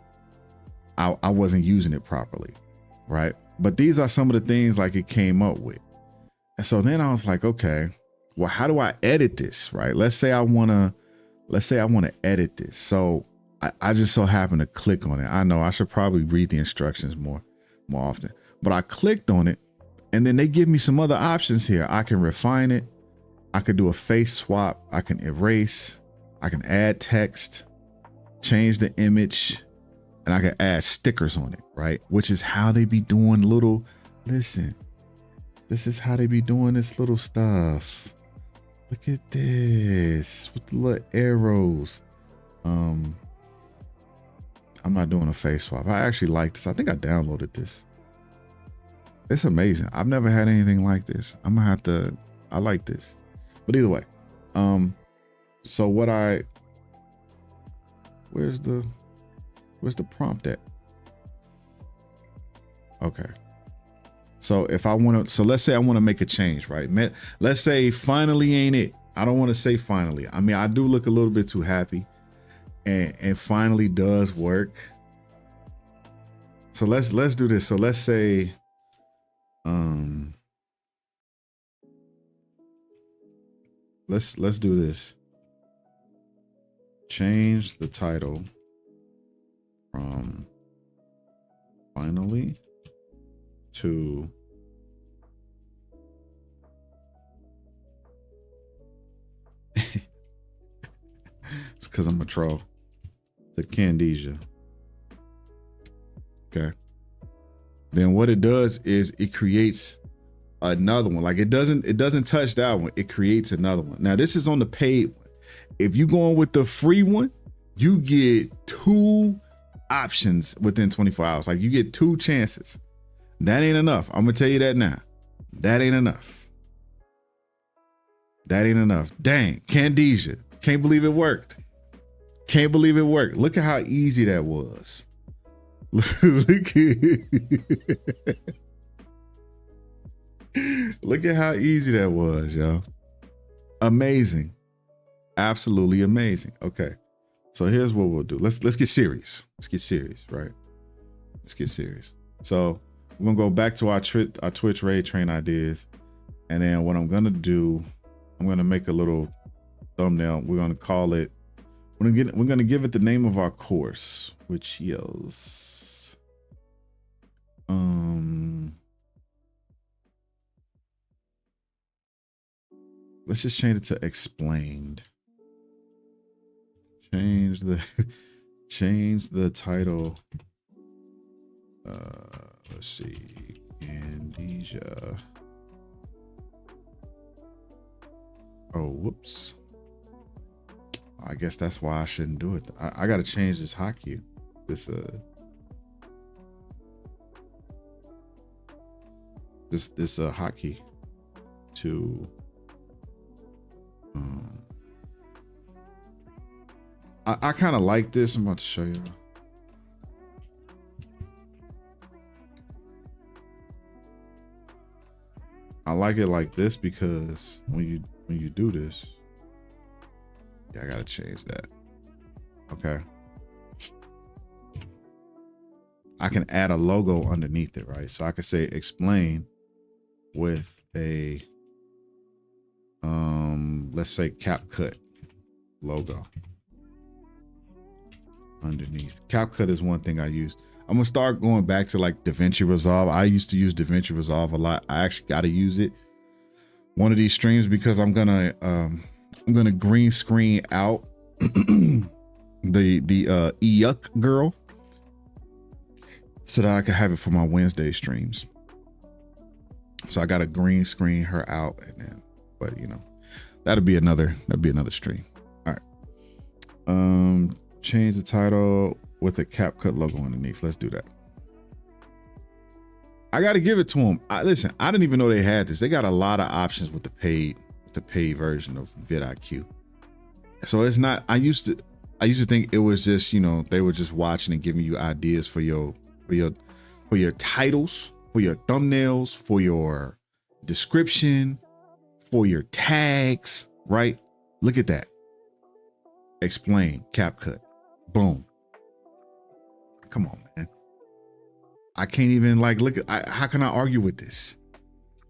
I wasn't using it properly, right? But these are some of the things like it came up with. And so then I was like, okay, well, how do I edit this, right? Let's say I want to edit this. So I just so happened to click on it. I know I should probably read the instructions more often, but I clicked on it and then they give me some other options here. I can refine it. I could do a face swap. I can erase. I can add text, change the image, and I can add stickers on it, right? Which is how they be doing listen, this is how they be doing this little stuff. Look at this with the little arrows. I'm not doing a face swap. I actually like this. I think I downloaded this. It's amazing. I've never had anything like this. I like this. But either way, so where's the prompt at? Okay. So if I want to, so let's say I want to make a change, right? Let's say finally ain't it. I don't want to say finally. I mean, I do look a little bit too happy, and finally does work. So let's do this. So let's say, let's do this. Change the title from finally to it's because I'm a troll. To Candesia. Okay. Then what it does is it creates another one. Like it doesn't touch that one. It creates another one. Now this is on the paid one. If you going with the free one, you get 2 options within 24 hours. Like you get 2 chances. That ain't enough. I'm gonna tell you that now. That ain't enough. That ain't enough. Dang, Candesia. Can't believe it worked. Can't believe it worked. Look at how easy that was. Look at how easy that was, y'all. Amazing. Absolutely amazing. Okay. So here's what we'll do. Let's get serious. Let's get serious, right? Let's get serious. So we're gonna go back to our Twitch raid train ideas. And then what I'm gonna do, I'm gonna make a little thumbnail. We're gonna call it, we're gonna give it the name of our course, which is let's just change it to explained. Change the title. Let's see, Candesia. Oh, whoops. I guess that's why I shouldn't do it. I gotta change this hotkey. This hotkey to I kind of like this. I'm about to show you. I like it like this because when you do this, yeah, I gotta change that. Okay. I can add a logo underneath it, right? So I could say explain with a let's say CapCut logo underneath. CapCut is one thing I use. I'm gonna start going back to like DaVinci Resolve. I used to use DaVinci Resolve a lot. I actually got to use it one of these streams because I'm gonna green screen out the Yuck girl so that I can have it for my Wednesday streams. So I got to green screen her out, and then, but you know, that'd be another stream. All right. Change the title with a CapCut logo underneath. Let's do that. I got to give it to them. Listen, I didn't even know they had this. They got a lot of options with the paid version of vidIQ. So it's not, I used to think it was just, you know, they were just watching and giving you ideas for your titles, for your thumbnails, for your description, for your tags, right? Look at that. Explain, CapCut, boom. Come on, man. I can't even like look at. How can I argue with this?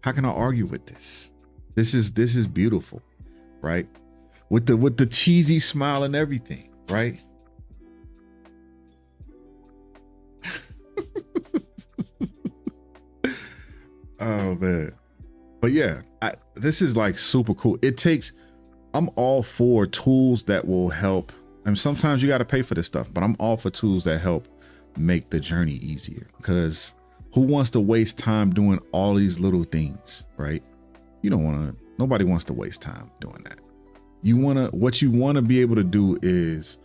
How can I argue with this? This is beautiful, right? With the cheesy smile and everything, right? Oh man, but yeah, this is like super cool. I'm all for tools that will help. And sometimes you got to pay for this stuff, but I'm all for tools that help make the journey easier, because who wants to waste time doing all these little things, right? Nobody wants to waste time doing that. What you want to be able to do is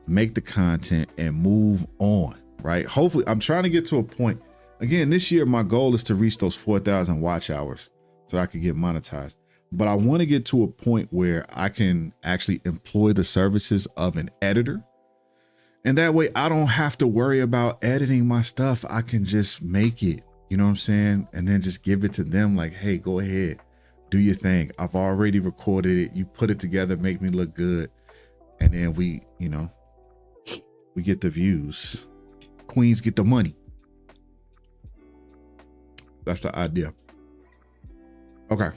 make the content and move on, right? Hopefully, I'm trying to get to a point. Again, this year, my goal is to reach those 4,000 watch hours so I could get monetized. But I want to get to a point where I can actually employ the services of an editor. And that way I don't have to worry about editing my stuff. I can just make it, you know what I'm saying? And then just give it to them like, hey, go ahead, do your thing. I've already recorded it. You put it together, make me look good. And then we get the views. Queens get the money. That's the idea. Okay.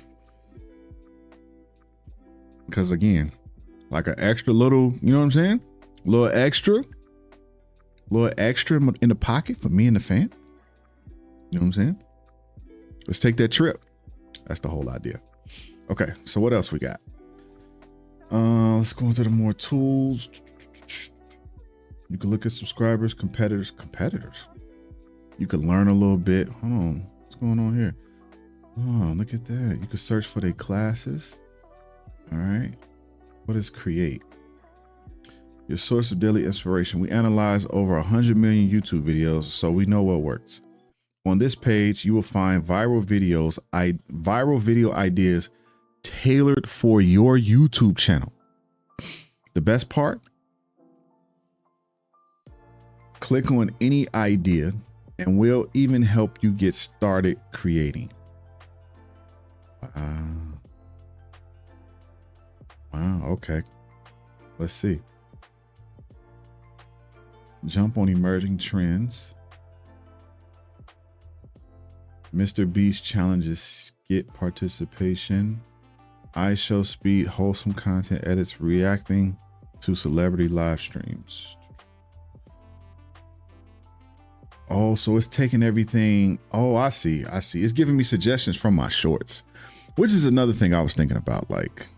Because again, like an extra little, you know what I'm saying? Little extra in the pocket for me and the fam. You know what I'm saying? Let's take that trip. That's the whole idea. Okay, so what else we got? Let's go into the more tools. You can look at subscribers, competitors. You can learn a little bit. Hold on, what's going on here? Oh, look at that. You can search for their classes. All right. What is create? Your source of daily inspiration. We analyze over 100 million YouTube videos, so we know what works. On this page, you will find viral video ideas tailored for your YouTube channel. The best part? Click on any idea and we'll even help you get started creating. Okay. Let's see. Jump on emerging trends. Mr. Beast challenges skit participation. iShow speed, wholesome content edits, reacting to celebrity live streams. Oh, so it's taking everything. Oh, I see. It's giving me suggestions from my shorts, which is another thing I was thinking about. Like,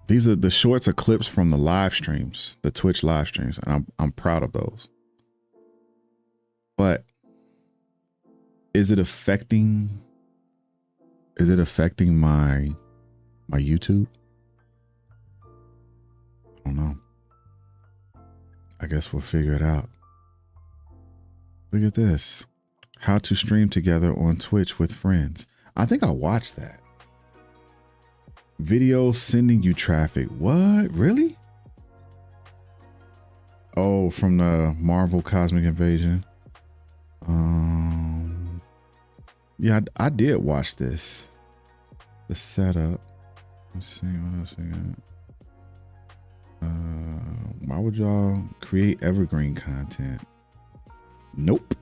these are the shorts are clips from the live streams, the Twitch live streams, and I'm proud of those. But is it affecting my YouTube? I don't know. I guess we'll figure it out. Look at this. How to stream together on Twitch with friends. I think I watched that. Video sending you traffic. What? Really? Oh, from the Marvel Cosmic Invasion. Yeah, I did watch this. The setup. Let's see what else we got. Why would y'all create evergreen content? Nope.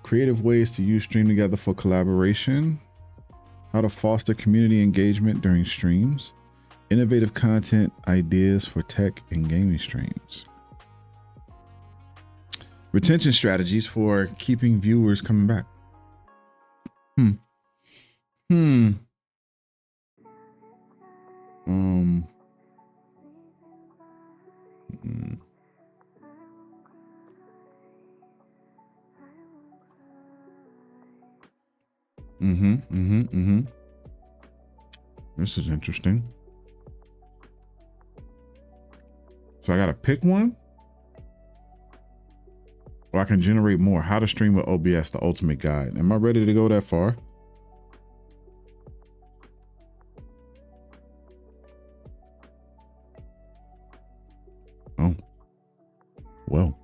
Creative ways to use Stream Together for collaboration. How to foster community engagement during streams. Innovative content ideas for tech and gaming streams. Retention strategies for keeping viewers coming back. This is interesting. So I gotta pick one? Or I can generate more. How to stream with OBS, the ultimate guide. Am I ready to go that far? Oh, well.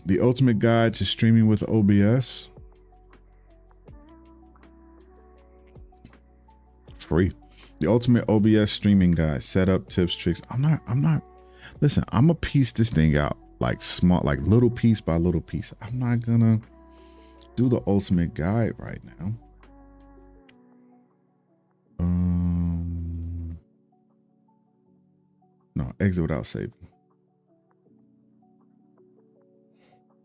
The ultimate guide to streaming with OBS. Free. The ultimate OBS streaming guide. Setup, tips, tricks. I'm not. Listen, I'm gonna piece this thing out like small, like little piece by little piece. I'm not gonna do the ultimate guide right now. No, exit without saving.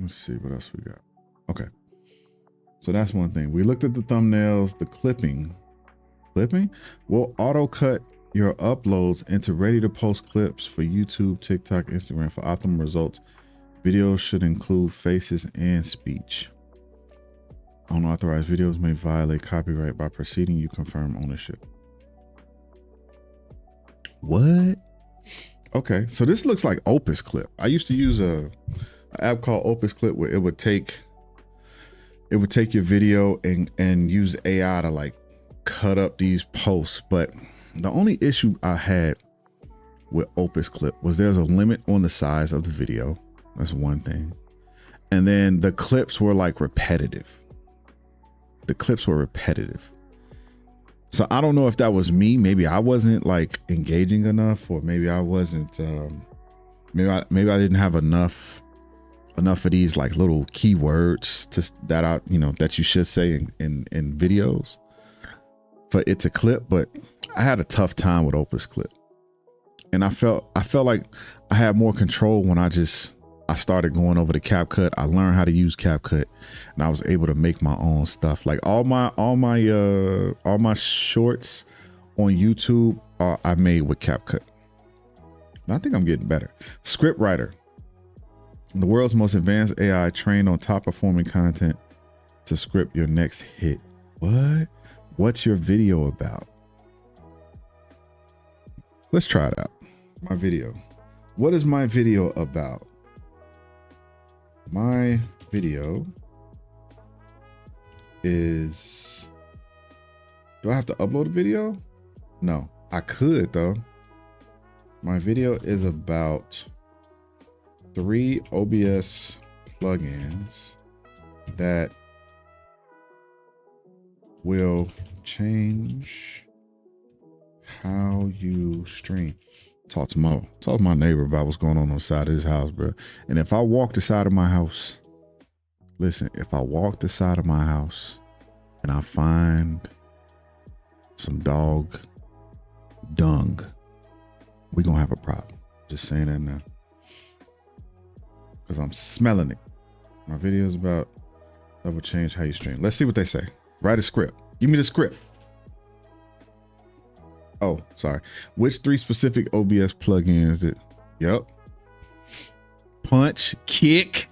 Let's see what else we got. Okay. So that's one thing. We looked at the thumbnails, the clipping. Clipping will auto cut your uploads into ready to post clips for YouTube, TikTok, Instagram for optimal results. Videos should include faces and speech. Unauthorized videos may violate copyright. By proceeding, you confirm ownership. What? Okay, so this looks like Opus Clip. I used to use an app called Opus Clip where it would take your video and use AI to like cut up these posts. But the only issue I had with Opus Clip was there's a limit on the size of the video. That's one thing. And then the clips were like repetitive. The clips were repetitive. So I don't know if that was me. Maybe I wasn't like engaging enough, or maybe I wasn't, maybe I didn't have enough of these like little keywords that you should say in videos for it to clip. But I had a tough time with Opus Clip, and I felt like I had more control when I started going over to CapCut. I learned how to use CapCut, and I was able to make my own stuff. Like all my shorts on YouTube I made with CapCut. And I think I'm getting better. Scriptwriter, the world's most advanced AI trained on top performing content to script your next hit. What? What's your video about? Let's try it out. My video. What is my video about? My video is, do I have to upload a video? No, I could though. My video is about 3 OBS plugins that will change how you stream. Talk to my neighbor about what's going on the side of his house, bro. And if I walk the side of my house, listen, if I walk the side of my house and I find some dog dung, we gonna have a problem. Just saying that now. Because I'm smelling it. My video is about that will change how you stream. Let's see what they say. Write a script. Give me the script. Oh, sorry. Which 3 specific OBS plugins did? Yep. Punch, kick.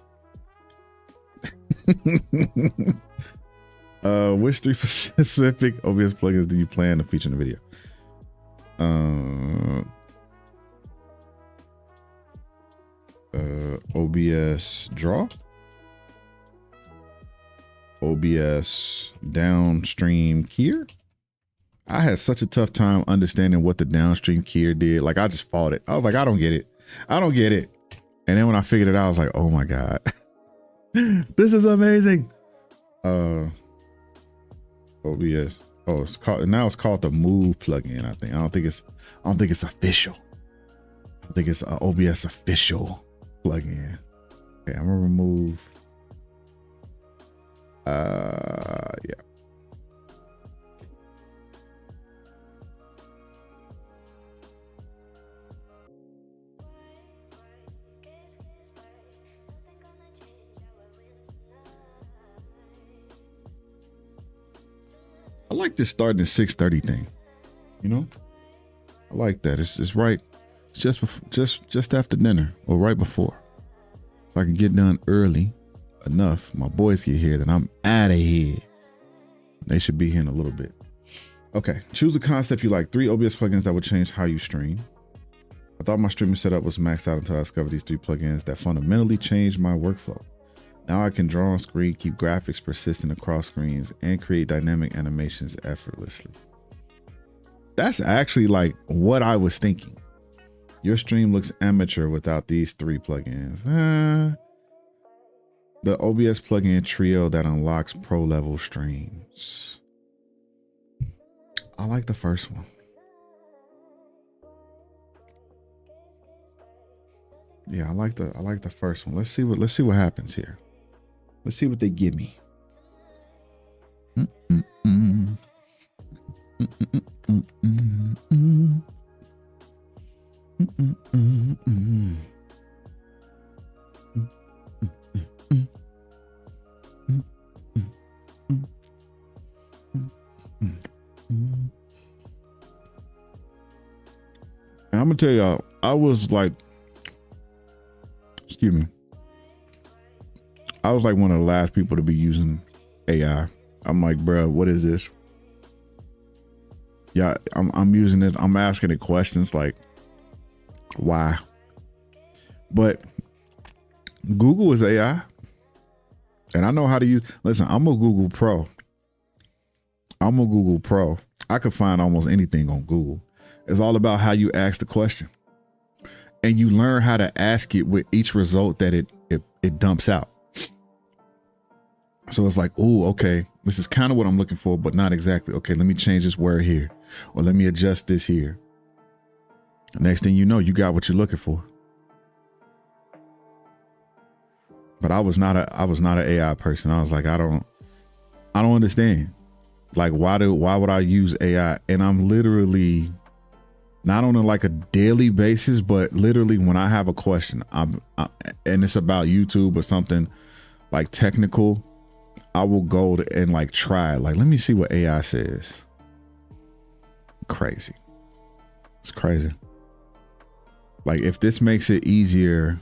Which 3 specific OBS plugins do you plan to feature in the video? OBS draw, OBS downstream keyer. I had such a tough time understanding what the downstream keyer did. Like, I just fought it. I was like, I don't get it. I don't get it. And then when I figured it out, I was like, oh my God, this is amazing. OBS. Oh, it's called the Move plugin. I think. I don't think it's official. I think it's an OBS official plugin. Okay, I'm gonna remove. Yeah. I like this starting at 6:30 thing. You know, I like that. It's right. It's just after dinner or right before, so I can get done early enough. My boys get here, then I'm out of here. They should be here in a little bit. Okay, choose a concept you like. 3 OBS plugins that would change how you stream. I thought my streaming setup was maxed out until I discovered these 3 plugins that fundamentally changed my workflow. Now I can draw on screen, keep graphics persistent across screens, and create dynamic animations effortlessly. That's actually like what I was thinking. Your stream looks amateur without these 3 plugins. The OBS plugin trio that unlocks pro level streams. I like the first one. Yeah, I like the first one. Let's see what happens here. Let's see what they give me. And I'm gonna tell y'all, I was like, excuse me, I was like one of the last people to be using AI. I'm like, bro, what is this? Yeah, I'm using this. I'm asking it questions like, why? But Google is AI, and I know how to use. Listen, I'm a Google Pro. I could find almost anything on Google. It's all about how you ask the question, and you learn how to ask it with each result that it dumps out. So it's like, oh, okay, this is kind of what I'm looking for, but not exactly. Okay, let me change this word here, or let me adjust this here. Next thing you know, you got what you're looking for. But I was not an AI person. I was like, I don't understand. Like, why would I use AI? And I'm literally not on like a daily basis, but literally when I have a question, and it's about YouTube or something like technical, I will go and like try it. Like, let me see what AI says. Crazy. It's crazy. Like, if this makes it easier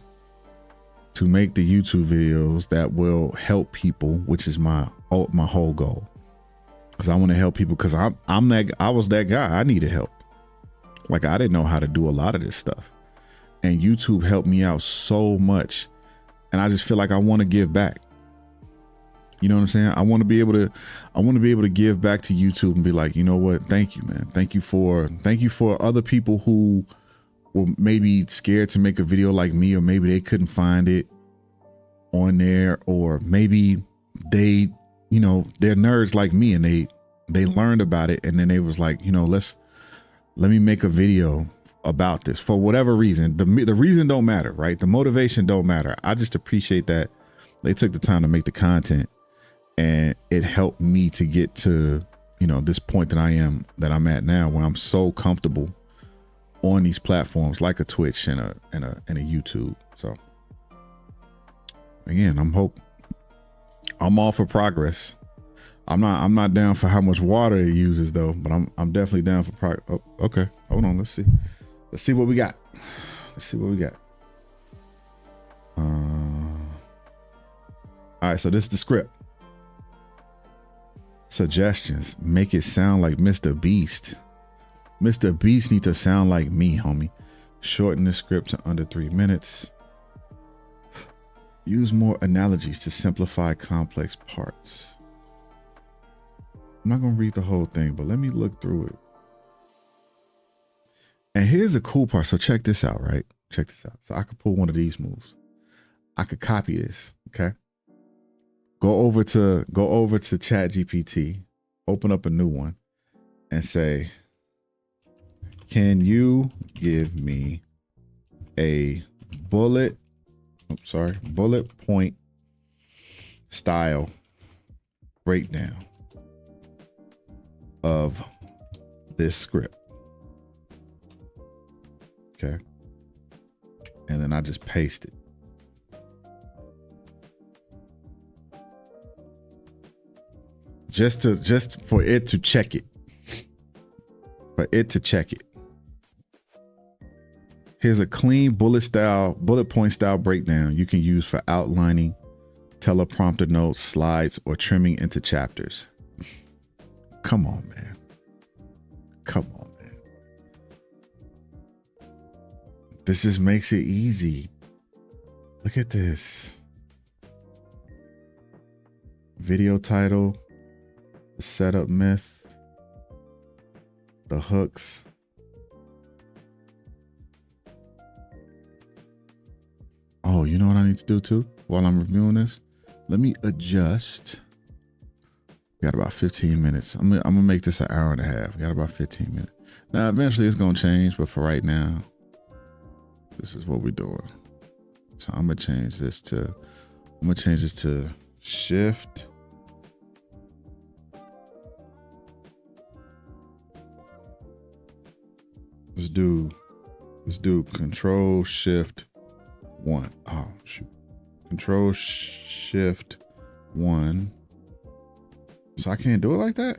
to make the YouTube videos that will help people, which is my whole goal. Because I want to help people, because I was that guy. I needed help. Like, I didn't know how to do a lot of this stuff. And YouTube helped me out so much. And I just feel like I want to give back. You know what I'm saying? I want to be able to give back to YouTube and be like, you know what? Thank you, man. Thank you for other people who were maybe scared to make a video like me, or maybe they couldn't find it on there, or maybe they, they're nerds like me and they learned about it, and then they was like, let me make a video about this for whatever reason. The reason don't matter, right? The motivation don't matter. I just appreciate that they took the time to make the content, and it helped me to get to, you know, this point that I'm at now, where I'm so comfortable on these platforms like a Twitch and a YouTube. So again, I'm all for progress. I'm not down for how much water it uses though, but I'm definitely down for progress. Oh, okay, hold on, let's see what we got. All right, so this is the script. Suggestions: make it sound like Mr. Beast. Mr. Beast need to sound like me, homie. Shorten the script to under 3 minutes. Use more analogies to simplify complex parts. I'm not gonna read the whole thing, but let me look through it. And here's the cool part. So check this out, right? Check this out. So I could pull one of these moves. I could copy this, okay? Go over to ChatGPT, open up a new one, and say, can you give me a bullet point style breakdown of this script? Okay. And then I just paste it. Just for it to check it. Here's a clean bullet point style breakdown you can use for outlining, teleprompter notes, slides, or trimming into chapters. Come on, man. This just makes it easy. Look at this. Video title, the setup myth, the hooks. Oh, you know what I need to do too while I'm reviewing this? Let me adjust. We got about 15 minutes. I'm gonna make this an hour and a half. We got about 15 minutes. Now, eventually it's gonna change, but for right now, this is what we're doing. So I'm gonna change this to shift. Let's do Control Shift 1. Oh shoot. Control Shift 1. So I can't do it like that?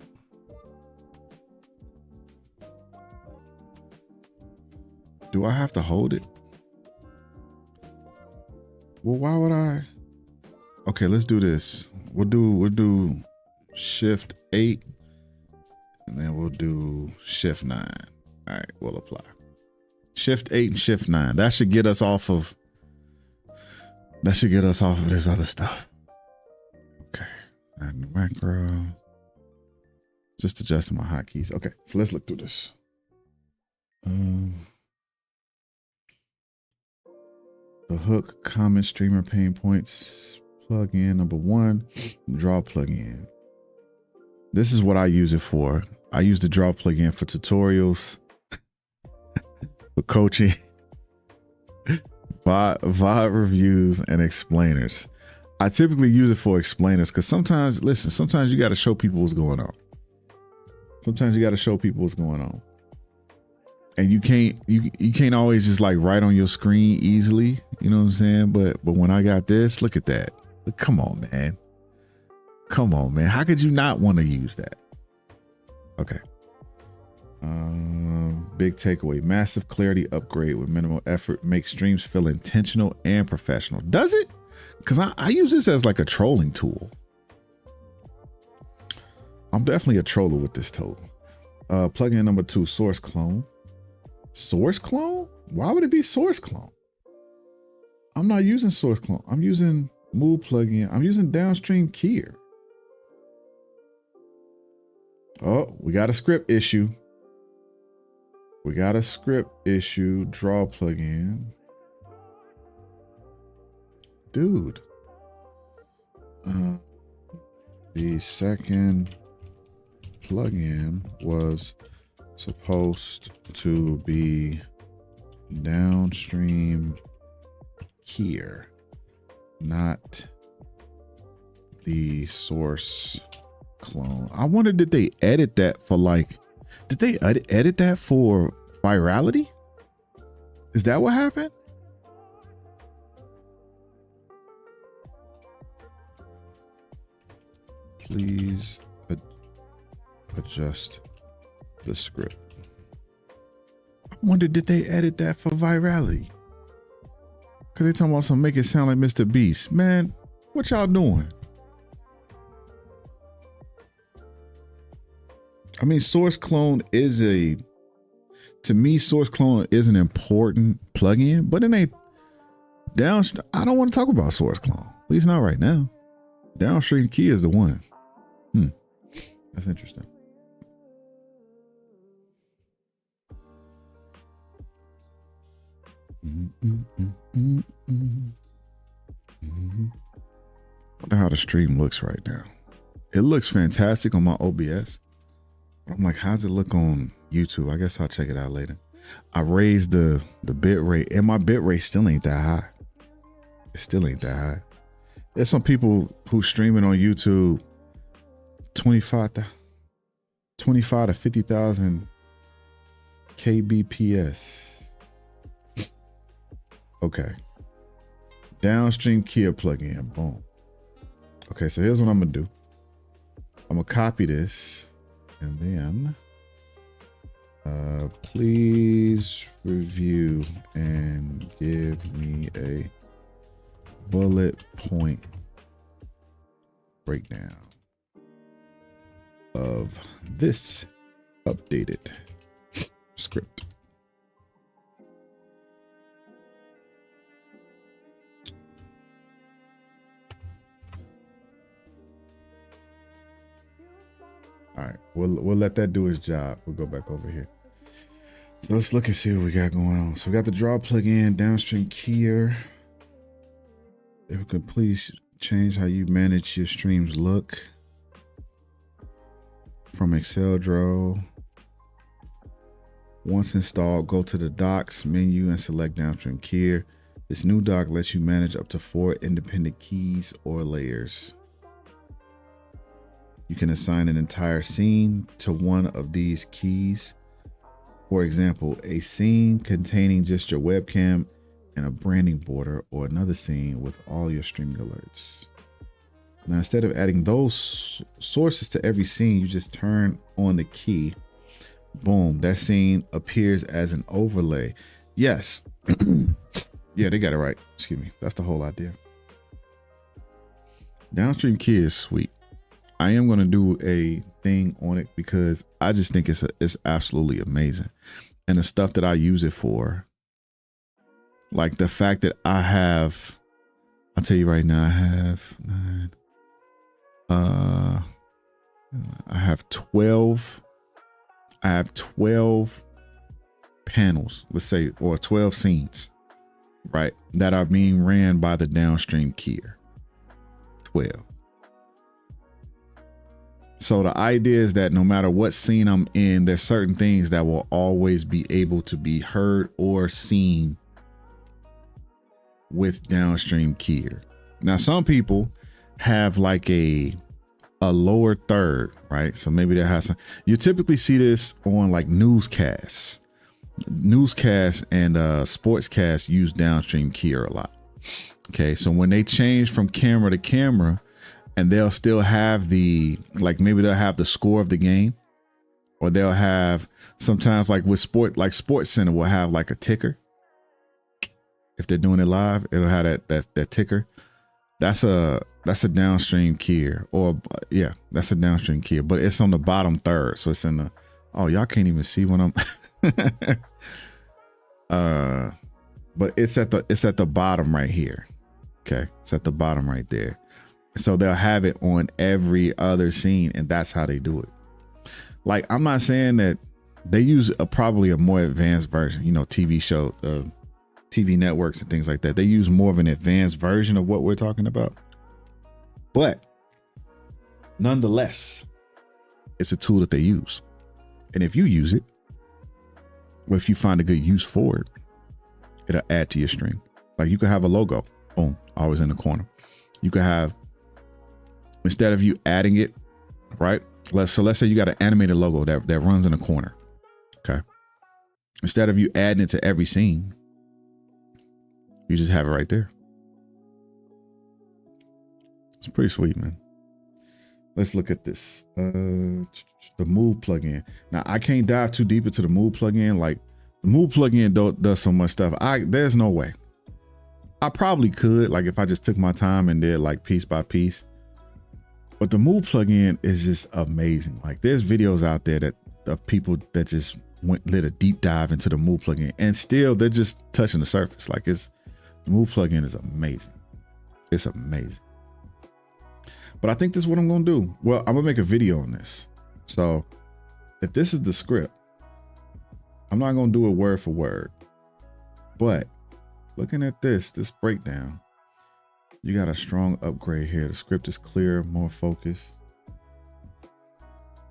Do I have to hold it? Well, why would I? Okay, let's do this. We'll do Shift 8, and then we'll do Shift 9. All right, we'll apply. Shift 8 and Shift 9. That should get us off of this other stuff. Okay, add the macro. Just adjusting my hotkeys. Okay, so let's look through this. The hook, comment, streamer pain points, plugin number 1, draw plugin. This is what I use it for. I use the draw plugin for tutorials, for coaching, VOD reviews, and explainers. I typically use it for explainers because sometimes you got to show people what's going on. And you can't always just like write on your screen easily, you know what I'm saying? But when I got this, look at that. Come on, man. How could you not want to use that? Okay. Big takeaway: massive clarity upgrade with minimal effort makes streams feel intentional and professional. Does it? Because I use this as like a trolling tool. I'm definitely a troller with this tool. Plugin number 2, source clone. Source clone? Why would it be source clone? I'm not using source clone. I'm using move plugin. I'm using downstream keyer. Oh, we got a script issue. Draw plugin. Dude. The second plugin was supposed to be downstream here, not the source clone. I wonder, did they edit that for like, did they edit that for virality? Is that what happened? Please adjust the script. I wonder, did they edit that for virality? Cause they talking about some make it sound like Mr. Beast. Man, what y'all doing? I mean, source clone is to me, source clone is an important plugin, but it ain't downstream. I don't want to talk about source clone, at least not right now. Downstream key is the one. That's interesting. Wonder how the stream looks right now. It looks fantastic on my OBS. I'm like, how's it look on YouTube? I guess I'll check it out later. I raised the bit rate, and my bit rate still ain't that high. It still ain't that high. There's some people who streaming on YouTube 25 to 50,000 kbps. Okay. Downstream Kia plugin. Boom. Okay, so here's what I'm gonna do. I'm gonna copy this, and then please review and give me a bullet point breakdown of this updated script. All right, we'll let that do its job. We'll go back over here. So let's look and see what we got going on. So we got the draw plugin, downstream keyer. If we could please change how you manage your streams look from Excel Draw. Once installed, go to the docs menu and select downstream keyer. This new doc lets you manage up to 4 independent keys or layers. You can assign an entire scene to one of these keys. For example, a scene containing just your webcam and a branding border, or another scene with all your streaming alerts. Now, instead of adding those sources to every scene, you just turn on the key. Boom, that scene appears as an overlay. Yes. Yeah, they got it right. Excuse me. That's the whole idea. Downstream key is sweet. I am going to do a thing on it because I just think it's absolutely amazing. And the stuff that I use it for, like the fact that I have, I'll tell you right now, I have 12 panels, let's say, or 12 scenes, right, that are being ran by the downstream keyer. 12. So the idea is that no matter what scene I'm in, there's certain things that will always be able to be heard or seen with downstream keyer. Now, some people have like a lower third, right? So maybe that has some, you typically see this on like newscasts and sportscasts use downstream keyer a lot. Okay. So when they change from camera to camera, and they'll still have the, like maybe they'll have the score of the game, or they'll have sometimes like with Sports Center will have like a ticker. If they're doing it live, it'll have that ticker. That's a downstream keyer, or yeah, that's a downstream keyer, but it's on the bottom third. So it's in the, oh, y'all can't even see when I'm, but it's at the bottom right here. Okay. It's at the bottom right there. So they'll have it on every other scene, and that's how they do it. Like, I'm not saying that they use probably a more advanced version, you know, TV show, TV networks and things like that. They use more of an advanced version of what we're talking about. But nonetheless, it's a tool that they use. And if you use it, if you find a good use for it, it'll add to your stream. Like you could have a logo, boom, always in the corner. You could have, instead of you adding it, right? Let's say you got an animated logo that runs in a corner. Okay. Instead of you adding it to every scene, you just have it right there. It's pretty sweet, man. Let's look at this. The Move plugin. Now I can't dive too deep into the Move plugin. Like the Move plugin does so much stuff. There's no way. I probably could, like if I just took my time and did like piece by piece. But the Move plugin is just amazing. Like there's videos out there that of people that just did a deep dive into the Move plugin, and still they're just touching the surface. Like the Move plugin is amazing. It's amazing. But I think this is what I'm gonna do. Well, I'm gonna make a video on this. So if this is the script, I'm not gonna do it word for word. But looking at this breakdown, you got a strong upgrade here. The script is clear, more focused.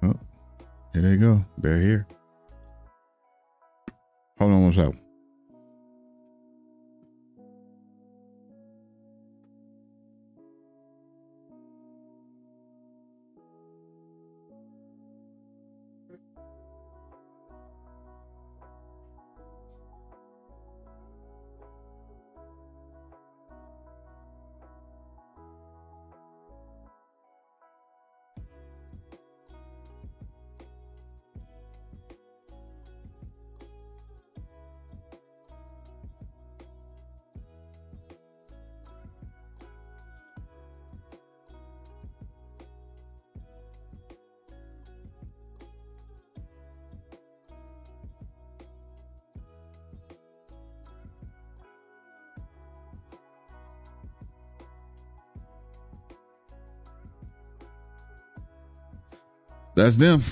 Oh, here they go. They're here. Hold on one second. That's them.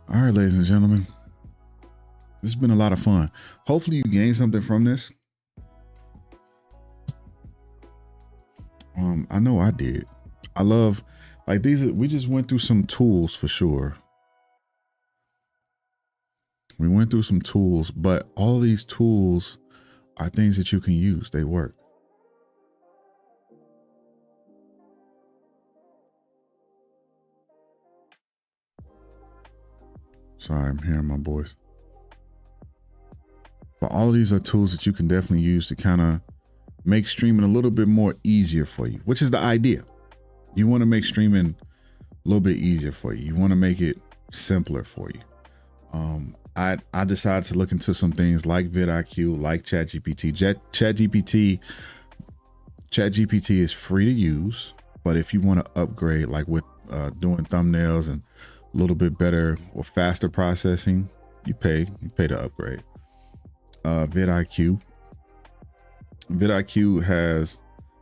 All right, ladies and gentlemen, this has been a lot of fun. Hopefully you gained something from this. I know I did. I love, like these, we just went through some tools for sure. We went through some tools, but all these tools are things that you can use. They work. Sorry, I'm hearing my voice. But all of these are tools that you can definitely use to kind of make streaming a little bit more easier for you, which is the idea. You want to make streaming a little bit easier for you. You want to make it simpler for you. I decided to look into some things like vidIQ, like ChatGPT. ChatGPT is free to use, but if you want to upgrade, like with doing thumbnails and a little bit better or faster processing, you pay to upgrade. vidIQ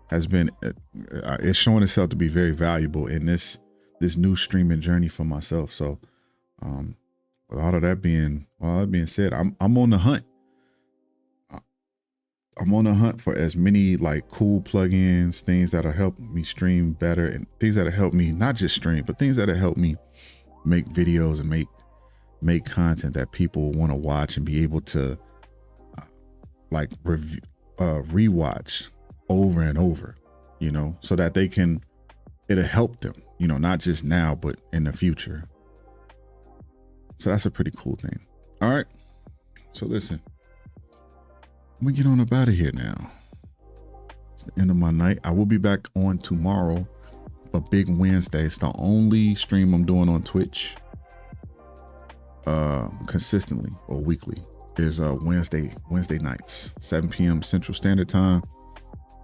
has been it's showing itself to be very valuable in this new streaming journey for myself. So with all that being said, I'm on the hunt. I'm on the hunt for as many like cool plugins, things that'll help me stream better, and things that'll help me not just stream, but things that'll help me make videos and make content that people want to watch and be able to like rewatch over and over, you know, so that it'll help them, you know, not just now, but in the future. So that's a pretty cool thing. All right. So listen, I'm gonna get on up out of here now. It's the end of my night. I will be back on tomorrow for Big Wednesday. It's the only stream I'm doing on Twitch consistently or weekly. Is Wednesday nights, 7 p.m. Central Standard Time.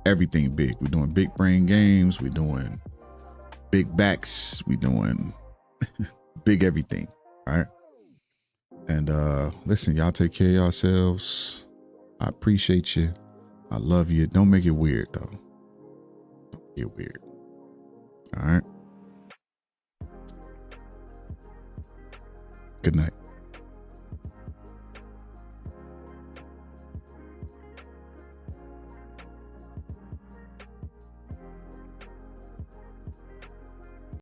Everything big. We're doing big brain games. We're doing big backs. We're doing big everything. All right. And listen, y'all take care of yourselves. I appreciate you. I love you. Don't make it weird though. Don't make it weird. All right. Good night.